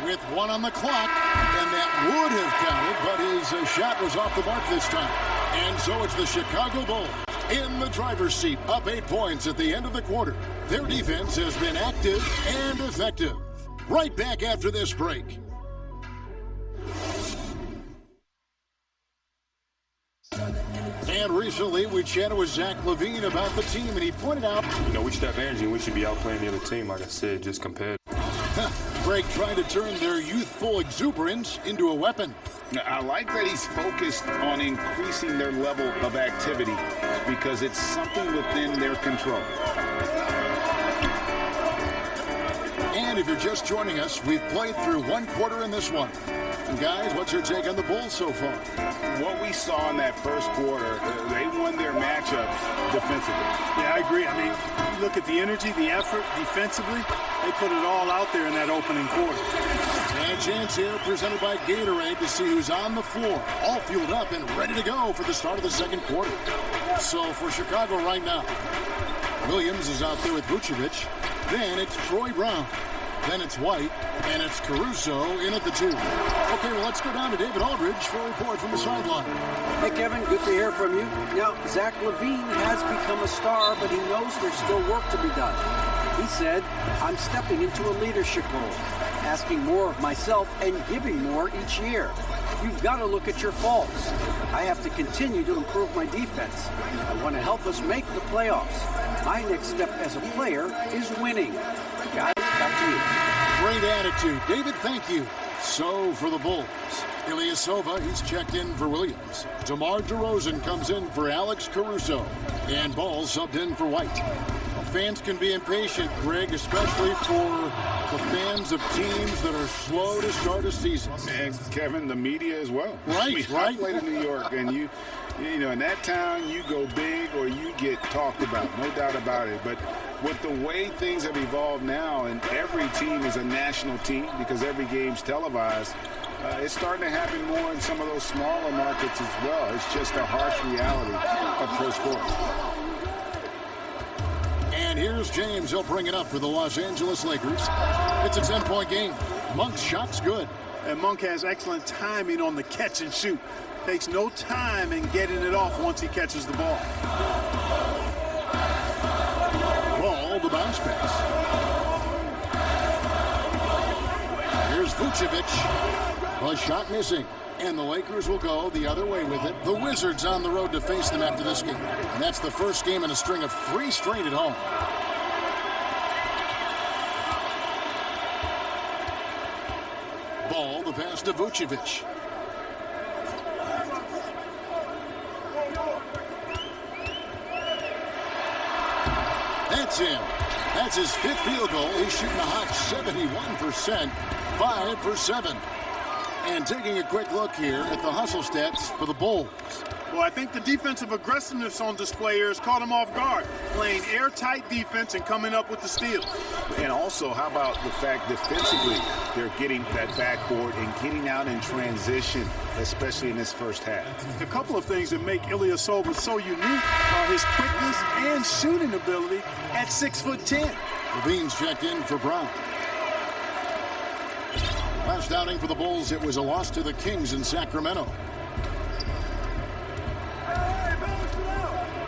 With 1 on the clock, and that would have counted, but his shot was off the mark this time. And so it's the Chicago Bulls in the driver's seat, up 8 points at the end of the quarter. Their defense has been active and effective. Right back after this break. And recently, we chatted with Zach LaVine about the team, and he pointed out, we should have energy, and we should be outplaying the other team, like I said, just compared. Greg trying to turn their youthful exuberance into a weapon. I like that he's focused on increasing their level of activity because it's something within their control. And if you're just joining us, we've played through 1 quarter in this one. And guys, what's your take on the Bulls so far? What we saw in that first quarter, they won their matchups defensively. Yeah, I agree. I mean, you look at the energy, the effort defensively, they put it all out there in that opening quarter. And a chance here presented by Gatorade to see who's on the floor, all fueled up and ready to go for the start of the second quarter. So for Chicago right now, Williams is out there with Vucevic. Then it's Troy Brown. Then it's White, and it's Caruso in at the 2. Okay, well, let's go down to David Aldridge for a report from the sideline. Hey, Kevin, good to hear from you. Now, Zach LaVine has become a star, but he knows there's still work to be done. He said, I'm stepping into a leadership role, asking more of myself and giving more each year. You've got to look at your faults. I have to continue to improve my defense. I want to help us make the playoffs. My next step as a player is winning. Guys, back to you. Great attitude. David, thank you. So for the Bulls, Ilyasova, he's checked in for Williams. DeMar DeRozan comes in for Alex Caruso. And Ball subbed in for White. Well, fans can be impatient, Greg, especially for the fans of teams that are slow to start a season. And Kevin, the media as well. Right, I played in New York, and you know, in that town, you go big or you get talked about, no doubt about it. But with the way things have evolved now, and every team is a national team because every game's televised, it's starting to happen more in some of those smaller markets as well. It's just a harsh reality of pro sports. And here's James. He'll bring it up for the Los Angeles Lakers. It's a 10-point game. Monk's shot's good. And Monk has excellent timing on the catch and shoot. Takes no time in getting it off once he catches the ball. Ball, the bounce pass. Here's Vucevic. A shot missing. And the Lakers will go the other way with it. The Wizards on the road to face them after this game. And that's the first game in a string of 3 straight at home. Ball, the pass to Vucevic. That's him. That's his 5th field goal. He's shooting a hot 71%, 5 for 7. And taking a quick look here at the hustle stats for the Bulls. Well, I think the defensive aggressiveness on display here has caught him off guard, playing airtight defense and coming up with the steal. And also, how about the fact defensively, they're getting that backboard and getting out in transition, especially in this first half. A couple of things that make Ilyasova so unique are his quickness and shooting ability at 6'10". Levine's checked in for Brown. Last outing for the Bulls, it was a loss to the Kings in Sacramento.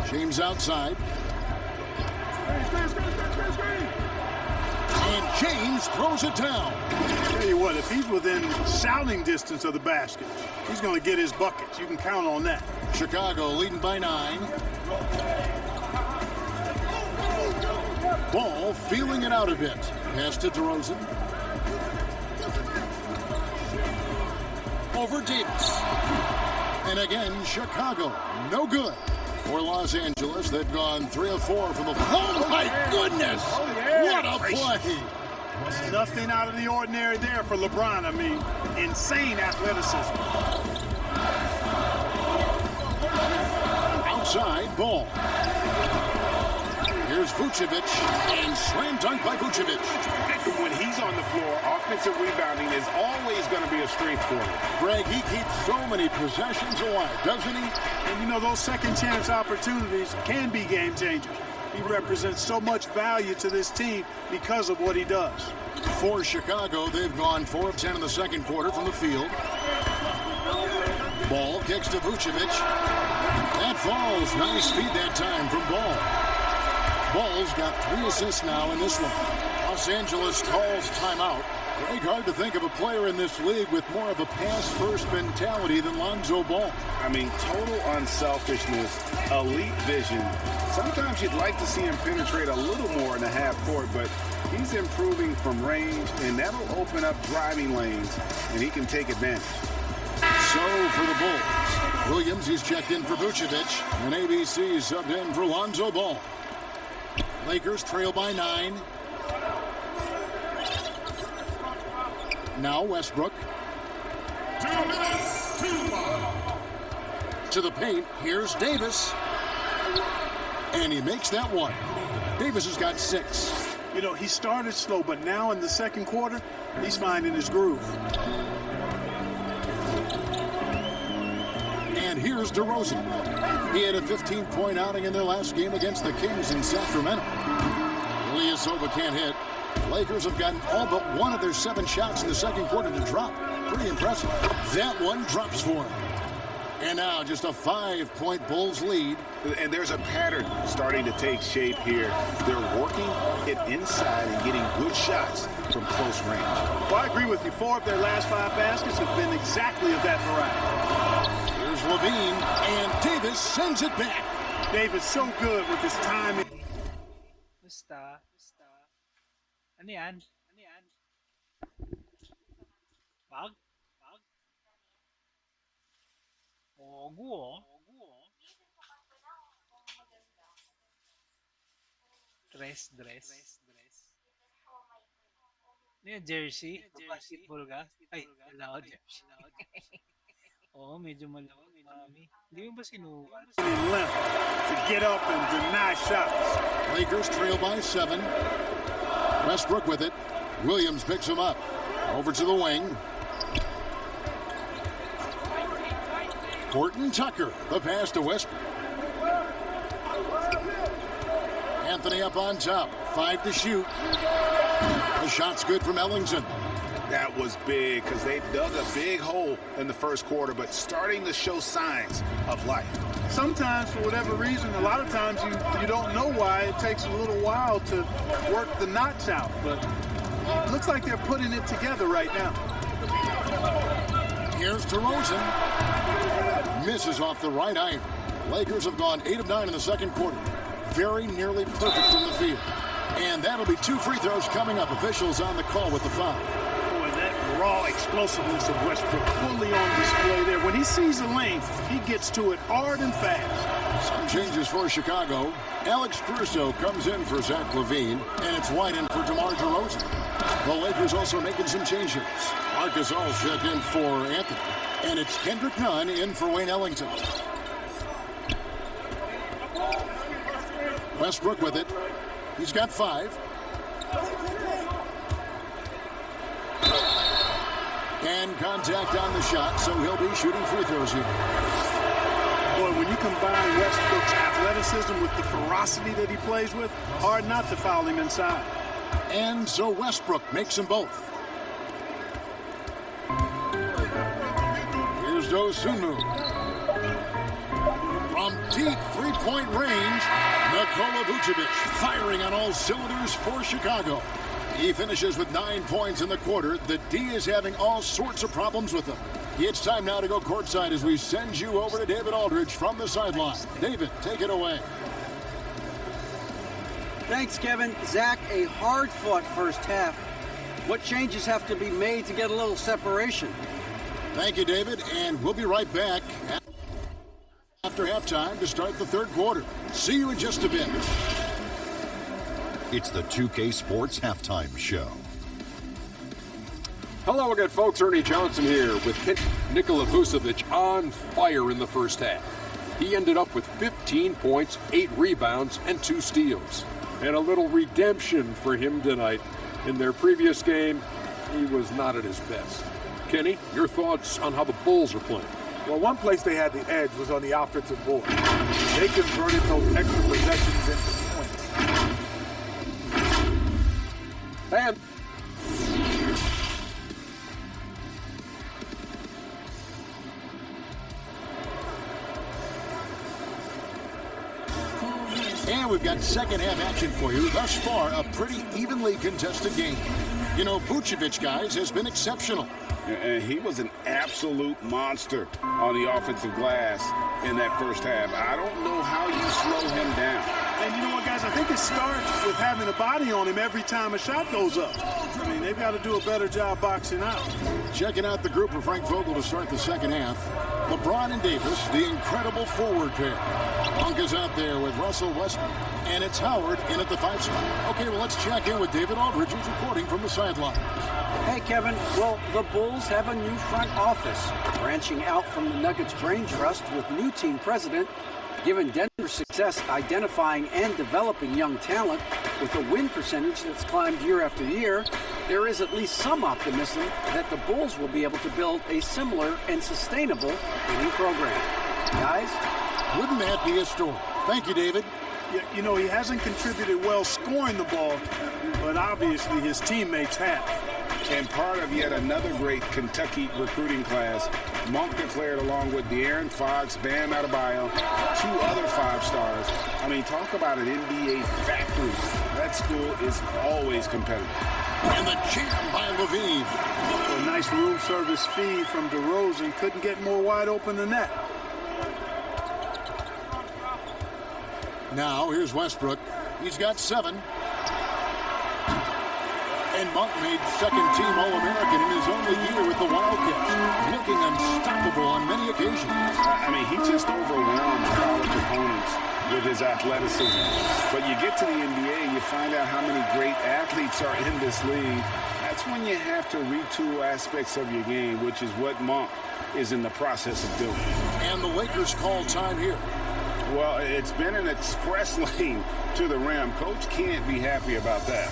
James outside. And James throws it down. Tell you what, if he's within shouting distance of the basket, he's going to get his buckets. You can count on that. Chicago leading by 9. Ball feeling it out a bit. Pass to DeRozan. Over Davis. And again, Chicago. No good. For Los Angeles, they've gone 3 of 4 from the... Oh, my goodness! Oh, yeah. What a play! Nothing out of the ordinary there for LeBron. I mean, insane athleticism. inside, Ball. Here's Vucevic, and slam dunk by Vucevic. When he's on the floor, offensive rebounding is always going to be a strength for him. Greg, he keeps so many possessions alive, doesn't he? And you know, those second chance opportunities can be game changers. He represents so much value to this team because of what he does. For Chicago, they've gone 4 of 10 in the second quarter from the field. Ball kicks to Vucevic. That falls. Nice feed that time from Ball. Ball's got 3 assists now in this one. Los Angeles calls timeout. Greg, hard to think of a player in this league with more of a pass-first mentality than Lonzo Ball. I mean, total unselfishness, elite vision. Sometimes you'd like to see him penetrate a little more in the half court, but he's improving from range, and that'll open up driving lanes, and he can take advantage. So for the Bulls, Williams, he's checked in for Vucevic, and ABC subbed in for Lonzo Ball. Lakers trail by 9. Now Westbrook. 2 minutes, 2. To the paint, here's Davis. And he makes that one. Davis has got 6. You know, he started slow, but now in the second quarter, he's finding his groove. And here's DeRozan. He had a 15-point outing in their last game against the Kings in Sacramento. Ilyasova can't hit. Lakers have gotten all but 1 of their 7 shots in the second quarter to drop. Pretty impressive. That one drops for him. And now just a 5-point Bulls lead. And there's a pattern starting to take shape here. They're working it inside and getting good shots from close range. Well, I agree with you. 4 of their last 5 baskets have been exactly of that variety. Here's Levine, and Davis sends it back. Davis so good with his timing. Basta. Ano yan? Pag? Ogu, oh. Dress. Ano yan, jersey? Basketball ka? Ay, wala ako jersey. Oo, medyo malawag. Mami. Hindi mo ba sinuwan? Length to get up and deny shots. Lakers trail by 7. Westbrook with it. Williams picks him up. Over to the wing. Horton Tucker, the pass to Westbrook. Anthony up on top. 5 to shoot. The shot's good from Ellington. That was big because they dug a big hole in the first quarter, but starting to show signs of life. Sometimes, for whatever reason, a lot of times you don't know why. It takes a little while to work the knots out, but it looks like they're putting it together right now. Here's DeRozan. Misses off the right iron. Lakers have gone 8 of 9 in the second quarter. Very nearly perfect from the field. And that'll be 2 free throws coming up. Officials on the call with the foul. Boy, that raw explosiveness of Westbrook fully on display there. When he sees a lane, he gets to it hard and fast. Some changes for Chicago. Alex Caruso comes in for Zach LaVine, and it's White in for DeMar DeRozan. The Lakers also making some changes. Marc Gasol checked in for Anthony, and it's Kendrick Nunn in for Wayne Ellington. Westbrook with it. He's got 5. And contact on the shot, so he'll be shooting free throws here. Boy, when you combine Westbrook's athleticism with the ferocity that he plays with, hard not to foul him inside. And so Westbrook makes them both. Here's Dosunmu. From deep three-point range, Nikola Vucevic firing on all cylinders for Chicago. He finishes with 9 points in the quarter. The D is having all sorts of problems with him. It's time now to go courtside as we send you over to David Aldridge from the sideline. David, take it away. Thanks, Kevin. Zach, a hard-fought first half. What changes have to be made to get a little separation? Thank you, David, and we'll be right back after halftime to start the third quarter. See you in just a bit. It's the 2K Sports Halftime Show. Hello again, folks. Ernie Johnson here with Nikola Vucevic on fire in the first half. He ended up with 15 points, 8 rebounds, and 2 steals. And a little redemption for him tonight. In their previous game, he was not at his best. Kenny, your thoughts on how the Bulls are playing? Well, one place they had the edge was on the offensive board. They converted those extra possessions into points. And And we've got second half action for you. Thus far, a pretty evenly contested game. You know, Vucevic, guys, has been exceptional. And he was an absolute monster on the offensive glass in that first half. I don't know how you slow him down. And you know what, guys? I think it starts with having a body on him every time a shot goes up. I mean, they've got to do a better job boxing out. Checking out the group of Frank Vogel to start the second half. LeBron and Davis, the incredible forward pair. Monk is out there with Russell Westbrook. And it's Howard in at the 5 spot. Okay, well, let's check in with David Aldridge, who's reporting from the sideline. Hey, Kevin. Well, the Bulls have a new front office, branching out from the Nuggets Brain Trust with new team president. Given Denver's success identifying and developing young talent with a win percentage that's climbed year after year, there is at least some optimism that the Bulls will be able to build a similar and sustainable winning program. Guys? Wouldn't that be a story? Thank you, David. Yeah, you know, he hasn't contributed well scoring the ball, but obviously his teammates have. And part of yet another great Kentucky recruiting class, Monk declared along with De'Aaron Fox, Bam Adebayo, 2 other 5-stars. I mean, talk about an NBA factory. That school is always competitive. And the jam by Levine. A nice room service feed from DeRozan. Couldn't get more wide open than that. Now, here's Westbrook. He's got 7. And Monk made second-team All-American in his only year with the Wildcats, looking unstoppable on many occasions. I mean, he just overwhelmed college opponents with his athleticism. But you get to the NBA, you find out how many great athletes are in this league. That's when you have to retool aspects of your game, which is what Monk is in the process of doing. And the Lakers call time here. Well, it's been an express lane to the rim. Coach can't be happy about that.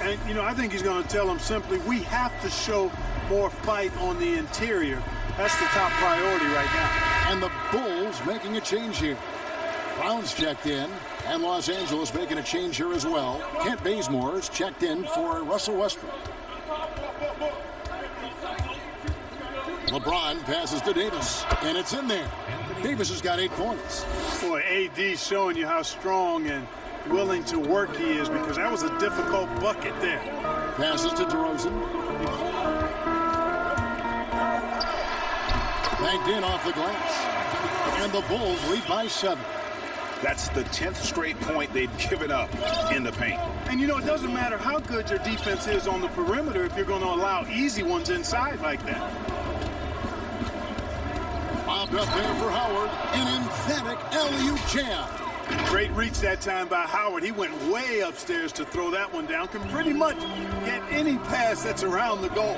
And, you know, I think he's going to tell them simply, we have to show more fight on the interior. That's the top priority right now. And the Bulls making a change here. Brown's checked in, and Los Angeles making a change here as well. Kent Bazemore's checked in for Russell Westbrook. LeBron passes to Davis, and it's in there. Davis has got 8 points. Boy, AD's showing you how strong and willing to work he is, because that was a difficult bucket there. Passes to DeRozan. Banked in off the glass. And the Bulls lead by 7. That's the 10th straight point they've given up in the paint. And you know, it doesn't matter how good your defense is on the perimeter if you're going to allow easy ones inside like that. Bobbed up there for Howard. An emphatic alley-oop jam. Great reach that time by Howard. He went way upstairs to throw that one down. Can pretty much get any pass that's around the goal.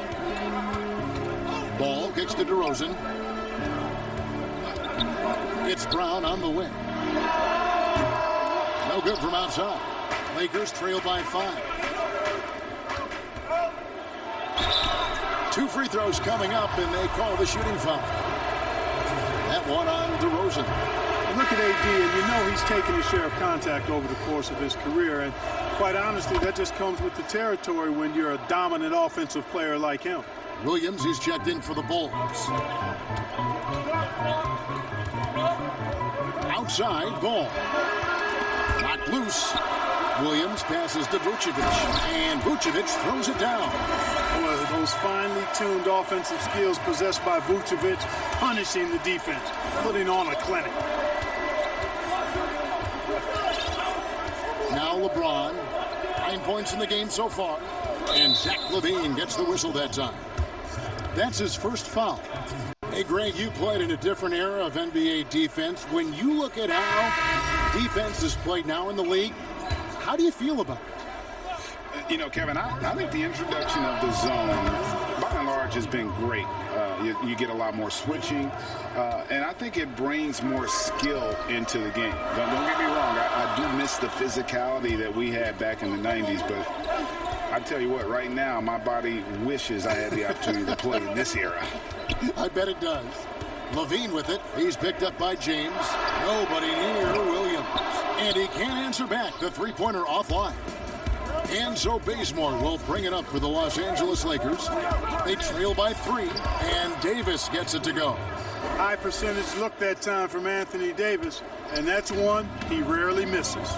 Ball kicks to DeRozan. It's Brown on the wing. No good from outside. Lakers trail by 5. 2 free throws coming up, and they call the shooting foul. That one on DeRozan. Look at AD, and you know he's taken his share of contact over the course of his career. And quite honestly, that just comes with the territory when you're a dominant offensive player like him. Williams, he's checked in for the Bulls. Outside, ball. Knocked loose. Williams passes to Vucevic, and Vucevic throws it down. Well, those finely tuned offensive skills possessed by Vucevic, punishing the defense, putting on a clinic. Now LeBron, 9 points in the game so far, and Zach LaVine gets the whistle that time. That's his first foul. Hey, Greg, you played in a different era of NBA defense. When you look at how defense is played now in the league, how do you feel about it? You know, Kevin, I think the introduction of the zone, by and large, has been great. You get a lot more switching, and I think it brings more skill into the game. Don't get me wrong, I do miss the physicality that we had back in the 90s, but I tell you what, right now, my body wishes I had the opportunity to play in this era. I bet it does. Levine with it. He's picked up by James. Nobody near Williams. And he can't answer back. The three-pointer offline. And so Bazemore will bring it up for the Los Angeles Lakers. They trail by 3, and Davis gets it to go. High percentage look that time from Anthony Davis, and that's one he rarely misses.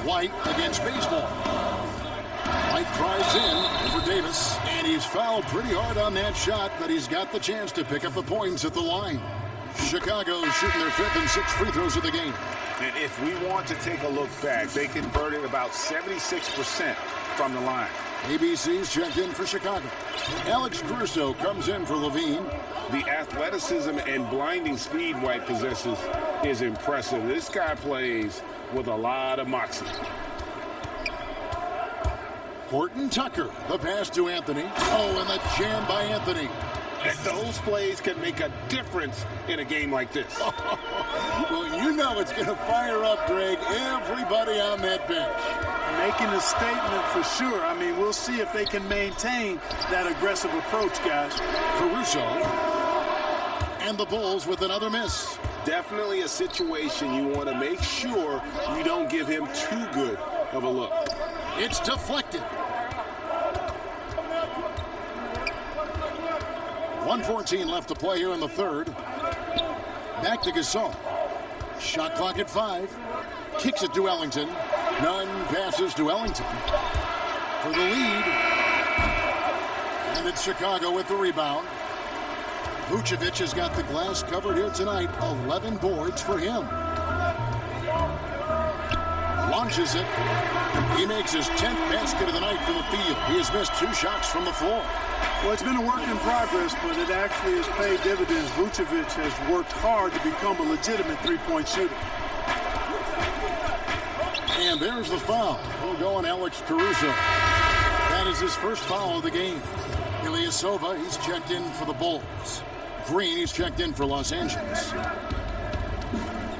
White against Bazemore. White drives in for Davis, and he's fouled pretty hard on that shot, but he's got the chance to pick up the points at the line. Chicago shooting their 5th and 6th free throws of the game. And if we want to take a look back, they converted about 76% from the line. ABC's checked in for Chicago. Alex Caruso comes in for Levine. The athleticism and blinding speed White possesses is impressive. This guy plays with a lot of moxie. Horton Tucker, the pass to Anthony. Oh, and the jam by Anthony. And those plays can make a difference in a game like this. Well, you know it's going to fire up, Greg, everybody on that bench. Making a statement for sure. I mean, we'll see if they can maintain that aggressive approach, guys. Caruso. And the Bulls with another miss. Definitely a situation you want to make sure you don't give him too good of a look. It's deflected. 1:14 left to play here in the third. Back to Gasol. Shot clock at 5. Kicks it to Ellington. None passes to Ellington for the lead. And it's Chicago with the rebound. Vucevic has got the glass covered here tonight. 11 boards for him. Launches it. He makes his 10th basket of the night from the field. He has missed 2 shots from the floor. Well, it's been a work in progress, but it actually has paid dividends. Vucevic has worked hard to become a legitimate three-point shooter. And there's the foul. We'll go on Alex Caruso. That is his first foul of the game. Ilyasova, he's checked in for the Bulls. Green, he's checked in for Los Angeles.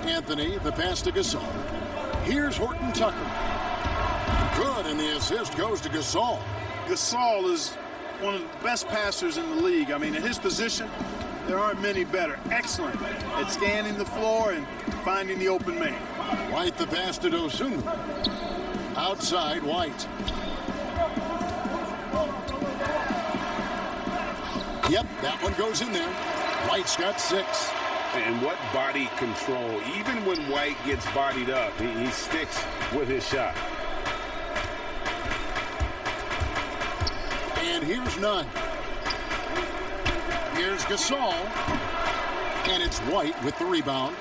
Anthony, the pass to Gasol. Here's Horton Tucker. Good, and the assist goes to Gasol. Gasol is one of the best passers in the league. I mean, in his position, there aren't many better. Excellent at scanning the floor and finding the open man. White the pass to Dosunmu. Outside, White. Yep, that one goes in there. White's got 6. And what body control. Even when White gets bodied up, he sticks with his shot. And here's none. Here's Gasol. And it's White with the rebound.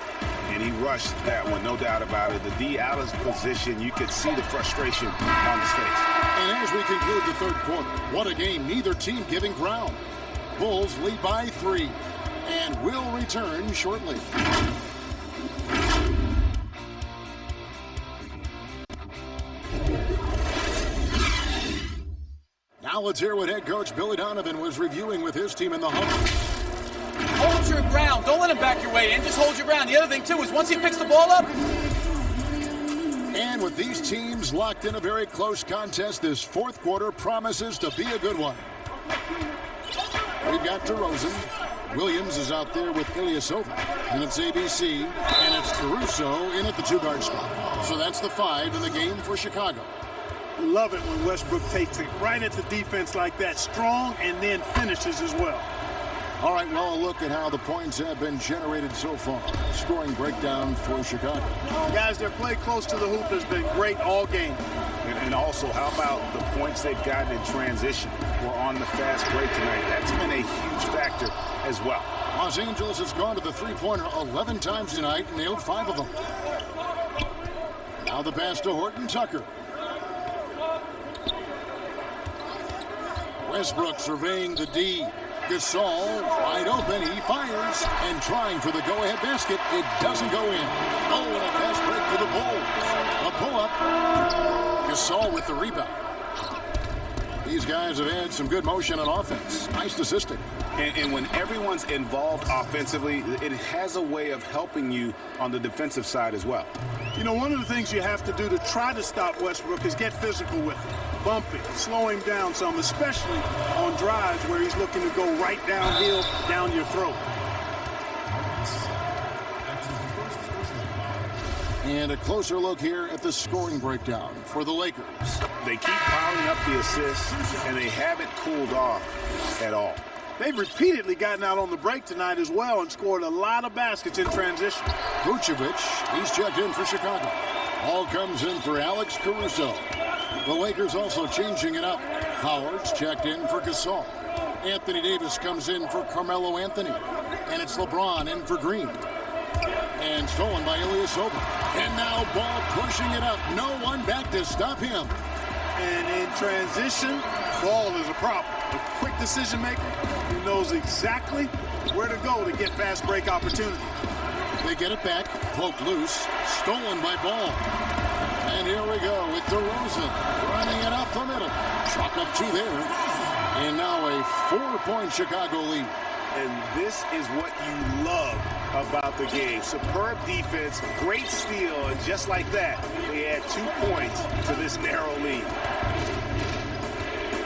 And he rushed that one, no doubt about it. The D out of position, you could see the frustration on his face. And as we conclude the third quarter, what a game, neither team giving ground. Bulls lead by 3 and will return shortly. Now let's hear what head coach Billy Donovan was reviewing with his team in the huddle. Hold your ground. Don't let him back your way in. Just hold your ground. The other thing, too, is once he picks the ball up. And with these teams locked in a very close contest, this fourth quarter promises to be a good one. We've got DeRozan. Williams is out there with Ilyasova. And it's ABC. And it's Caruso in at the 2-guard spot. So that's the 5 in the game for Chicago. Love it when Westbrook takes it right at the defense like that. Strong and then finishes as well. All right, well, a look at how the points have been generated so far. Scoring breakdown for Chicago. Guys, their play close to the hoop has been great all game. And also, how about the points they've gotten in transition or on the fast break tonight? That's been a huge factor as well. Los Angeles has gone to the three-pointer 11 times tonight and nailed 5 of them. Now the pass to Horton Tucker. Westbrook surveying the D. Gasol wide open. He fires and trying for the go-ahead basket. It doesn't go in. Oh, and a fast break for the Bulls. A pull-up. Gasol with the rebound. These guys have had some good motion on offense. Nice assisting. And when everyone's involved offensively, it has a way of helping you on the defensive side as well. You know, one of the things you have to do to try to stop Westbrook is get physical with him. Bump him, slow him down some, especially on drives where he's looking to go right downhill, down your throat. And a closer look here at the scoring breakdown for the Lakers. They keep piling up the assists, and they haven't cooled off at all. They've repeatedly gotten out on the break tonight as well and scored a lot of baskets in transition. Vucevic, he's checked in for Chicago. Ball comes in for Alex Caruso. The Lakers also changing it up. Howard's checked in for Gasol. Anthony Davis comes in for Carmelo Anthony. And it's LeBron in for Green. And stolen by Ilyasova. And now Ball pushing it up. No one back to stop him. And in transition, Ball is a problem. A quick decision maker who knows exactly where to go to get fast break opportunity. They get it back. Poked loose. Stolen by Ball. And here we go with DeRozan running it up the middle. Chalk up 2 there. And now a 4-point Chicago lead. And this is what you love about the game. Superb defense, great steal, and just like that, they add 2 points to this narrow lead.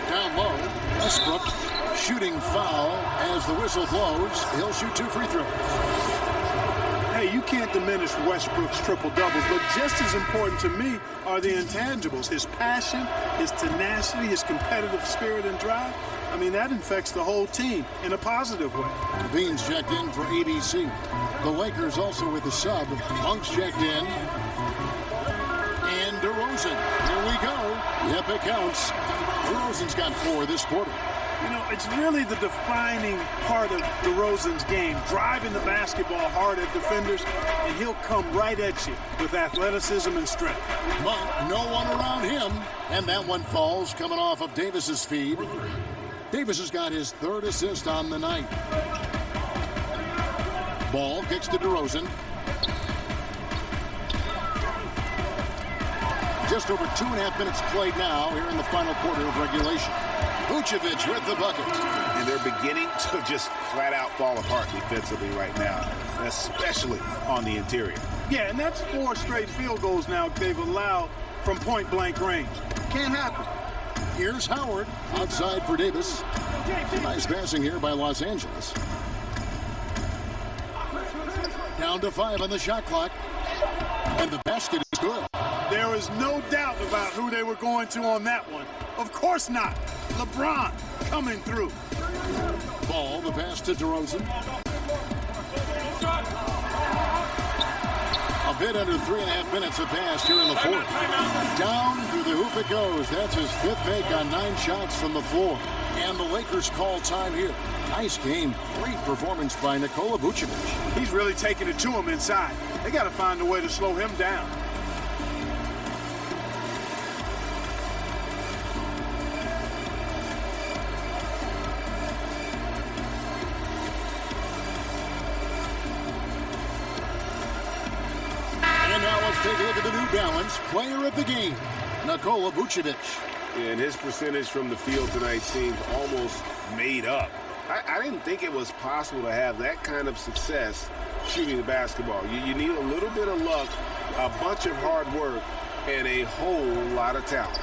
Down low, Westbrook shooting foul as the whistle blows. He'll shoot 2 free throws. Hey, you can't diminish Westbrook's triple-doubles, but just as important to me are the intangibles. His passion, his tenacity, his competitive spirit and drive. I mean, that infects the whole team in a positive way. Beans checked in for ABC. The Lakers also with the sub. Monk's checked in. And DeRozan. Here we go. Yep, it counts. DeRozan's got 4 this quarter. You know, it's really the defining part of DeRozan's game, driving the basketball hard at defenders, and he'll come right at you with athleticism and strength. Monk, no one around him, and that one falls coming off of Davis's feed. Davis has got his 3rd assist on the night. Ball kicks to DeRozan. Just over 2.5 minutes played now here in the final quarter of regulation. Vucevic with the bucket. And they're beginning to just flat out fall apart defensively right now, especially on the interior. Yeah, and that's 4 straight field goals now they've allowed from point-blank range. Can't happen. Here's Howard outside for Davis. Nice passing here by Los Angeles. Down to 5 on the shot clock. And the basket is good. There is no doubt about who they were going to on that one. Of course not. LeBron coming through. Ball, the pass to DeRozan. A bit under 3.5 minutes have passed here in the 4th. Down through the hoop it goes. That's his 5th make on 9 shots from the floor. And the Lakers call time here. Nice game. Great performance by Nikola Vucevic. He's really taking it to him inside. They got to find a way to slow him down. Take a look at the New Balance player of the game, Nikola Vucevic. And his percentage from the field tonight seems almost made up. I didn't think it was possible to have that kind of success shooting the basketball. You need a little bit of luck, a bunch of hard work, and a whole lot of talent.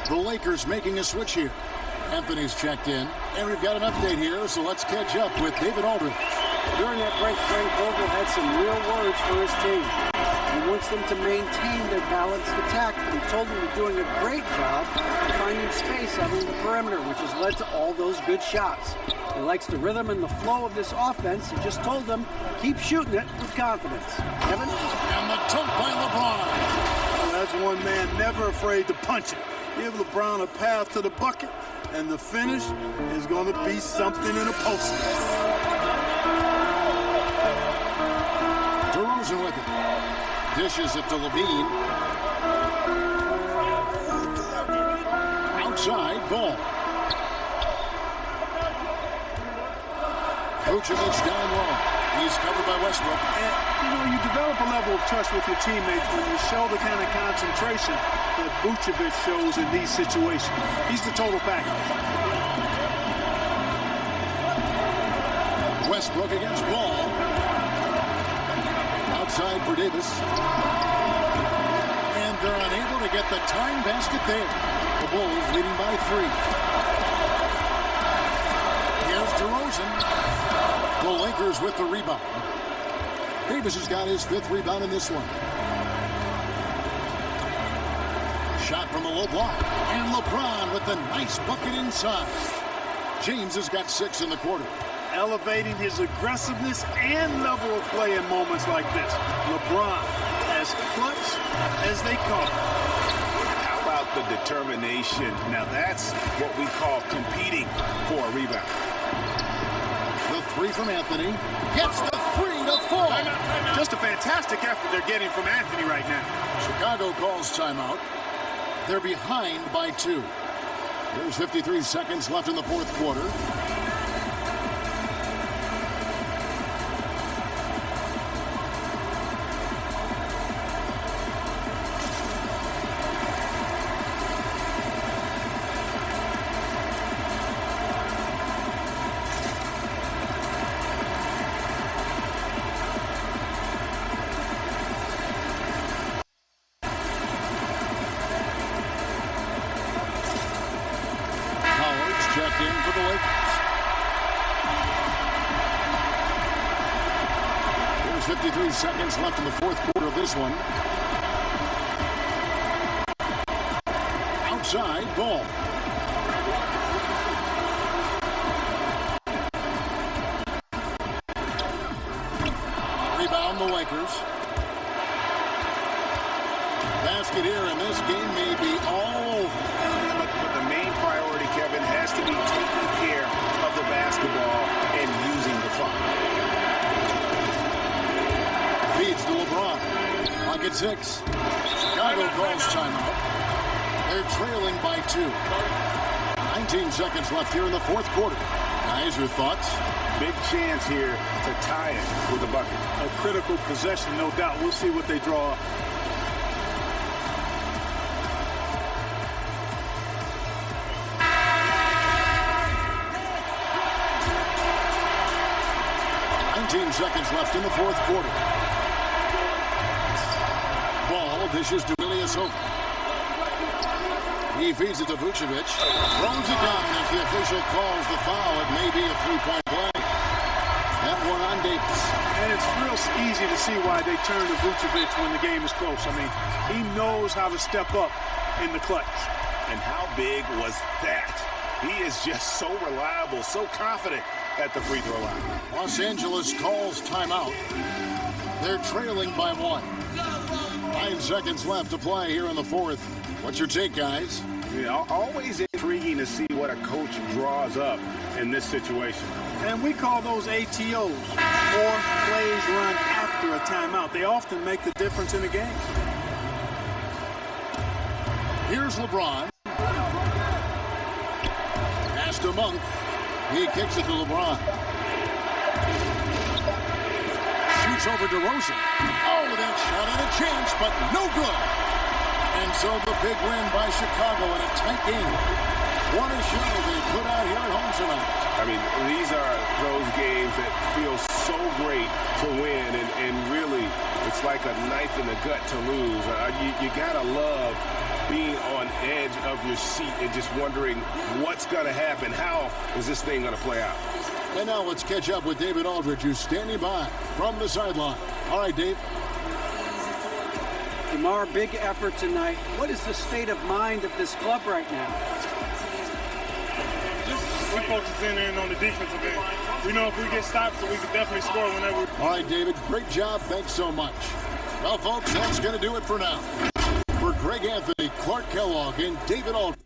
The Lakers making a switch here. Anthony's checked in, and we've got an update here, so let's catch up with David Aldridge. During that break, Frank Vogel had some real words for his team. He wants them to maintain their balanced attack. He told them they're doing a great job of finding space out on the perimeter, which has led to all those good shots. He likes the rhythm and the flow of this offense. He just told them, keep shooting it with confidence. Kevin? And the dunk by LeBron. Well, that's one man never afraid to punch it. Give LeBron a path to the bucket, and the finish is going to be something in a poster. DeRozan with it. Dishes it to Levine. Outside, Ball. Vucevic down low. He's covered by Westbrook. And, you know, you develop a level of trust with your teammates when you show the kind of concentration that Vucevic shows in these situations. He's the total package. Westbrook against Ball. Outside for Davis. And they're unable to get the tying basket there. The Bulls leading by 3. Here's DeRozan. The Lakers with the rebound. Davis has got his 5th rebound in this one. Shot from the low block. And LeBron with the nice bucket inside. James has got 6 in the quarter. Elevating his aggressiveness and level of play in moments like this. LeBron, as clutch as they come. How about the determination? Now that's what we call competing for a rebound. The 3 from Anthony. Gets the 3 to fall. Just a fantastic effort they're getting from Anthony right now. Chicago calls timeout. They're behind by 2. There's 53 seconds left in the 4th quarter. Checked in for the Lakers. There's 53 seconds left in the 4th quarter of this one. Outside, Ball. Rebound the Lakers. Basket here, and this game may be all over. But the main priority, Kevin, has to be taking care of the basketball and using the clock. Feeds to LeBron. Clock at 6. Chicago calls timeout. They're trailing by 2. 19 seconds left here in the 4th quarter. Guys, your thoughts? Big chance here to tie it with a bucket. A critical possession, no doubt. We'll see what they draw up. Seconds left in the 4th quarter. Ball dishes to Ilyasova. He feeds it to Vucevic. Throws it down as the official calls the foul. It may be a 3-point play. That one on Davis. And it's real easy to see why they turn to Vucevic when the game is close. I mean, he knows how to step up in the clutch. And how big was that? He is just so reliable, so confident at the free throw line. Los Angeles calls timeout. They're trailing by 1. 9 seconds left to play here in the 4th. What's your take, guys? Yeah, always intriguing to see what a coach draws up in this situation. And we call those ATOs, or plays run after a timeout. They often make the difference in a game. Here's LeBron. Pass to Monk. He kicks it to LeBron. Shoots over DeRozan. Oh, that shot had a chance, but no good. And so the big win by Chicago in a tight game. What a show they put out here at home tonight. I mean, these are those games that feel so great to win, and really, it's like a knife in the gut to lose. You gotta love being on edge of your seat and just wondering what's going to happen. How is this thing going to play out? And now let's catch up with David Aldridge, who's standing by from the sideline. All right, Dave. DeMar, big effort tonight. What is the state of mind of this club right now? We focus in on the defensive end. We know if we get stopped, so we can definitely score whenever. All right, David, great job. Thanks so much. Well, folks, that's going to do it for now. For Greg Anthony, Clark Kellogg, and David Aldridge.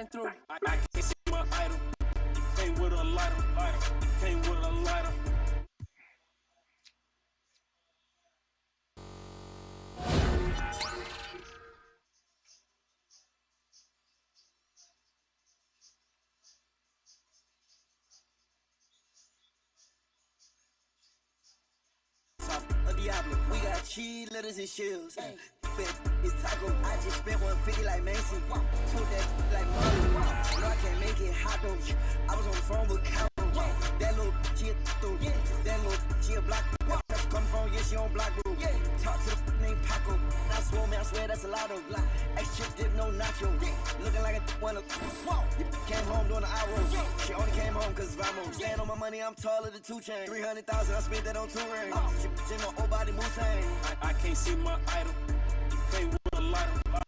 burn through. I can't see my idol. Came with a lighter. Came with a lighter. Diablo. We got cheese, lettuce, and shells. It's taco. I just spent 150 like Macy. Took that like money. No, I can't make it hot though. I was on the phone with Cal. That little shit through. That little shit block. That's come from, yeah, she on block, bro. Talk to the named Paco. I swear, man, I swear that's a lot of extra dip, no nacho. Looking like a one of. You came home doing the hour. She only came home cause Vamos. Stand on my money, I'm taller than 2 chains. 300,000, I spent that on 2 rings. She no old body Mustang. I can't see my idol. Came with a lighter.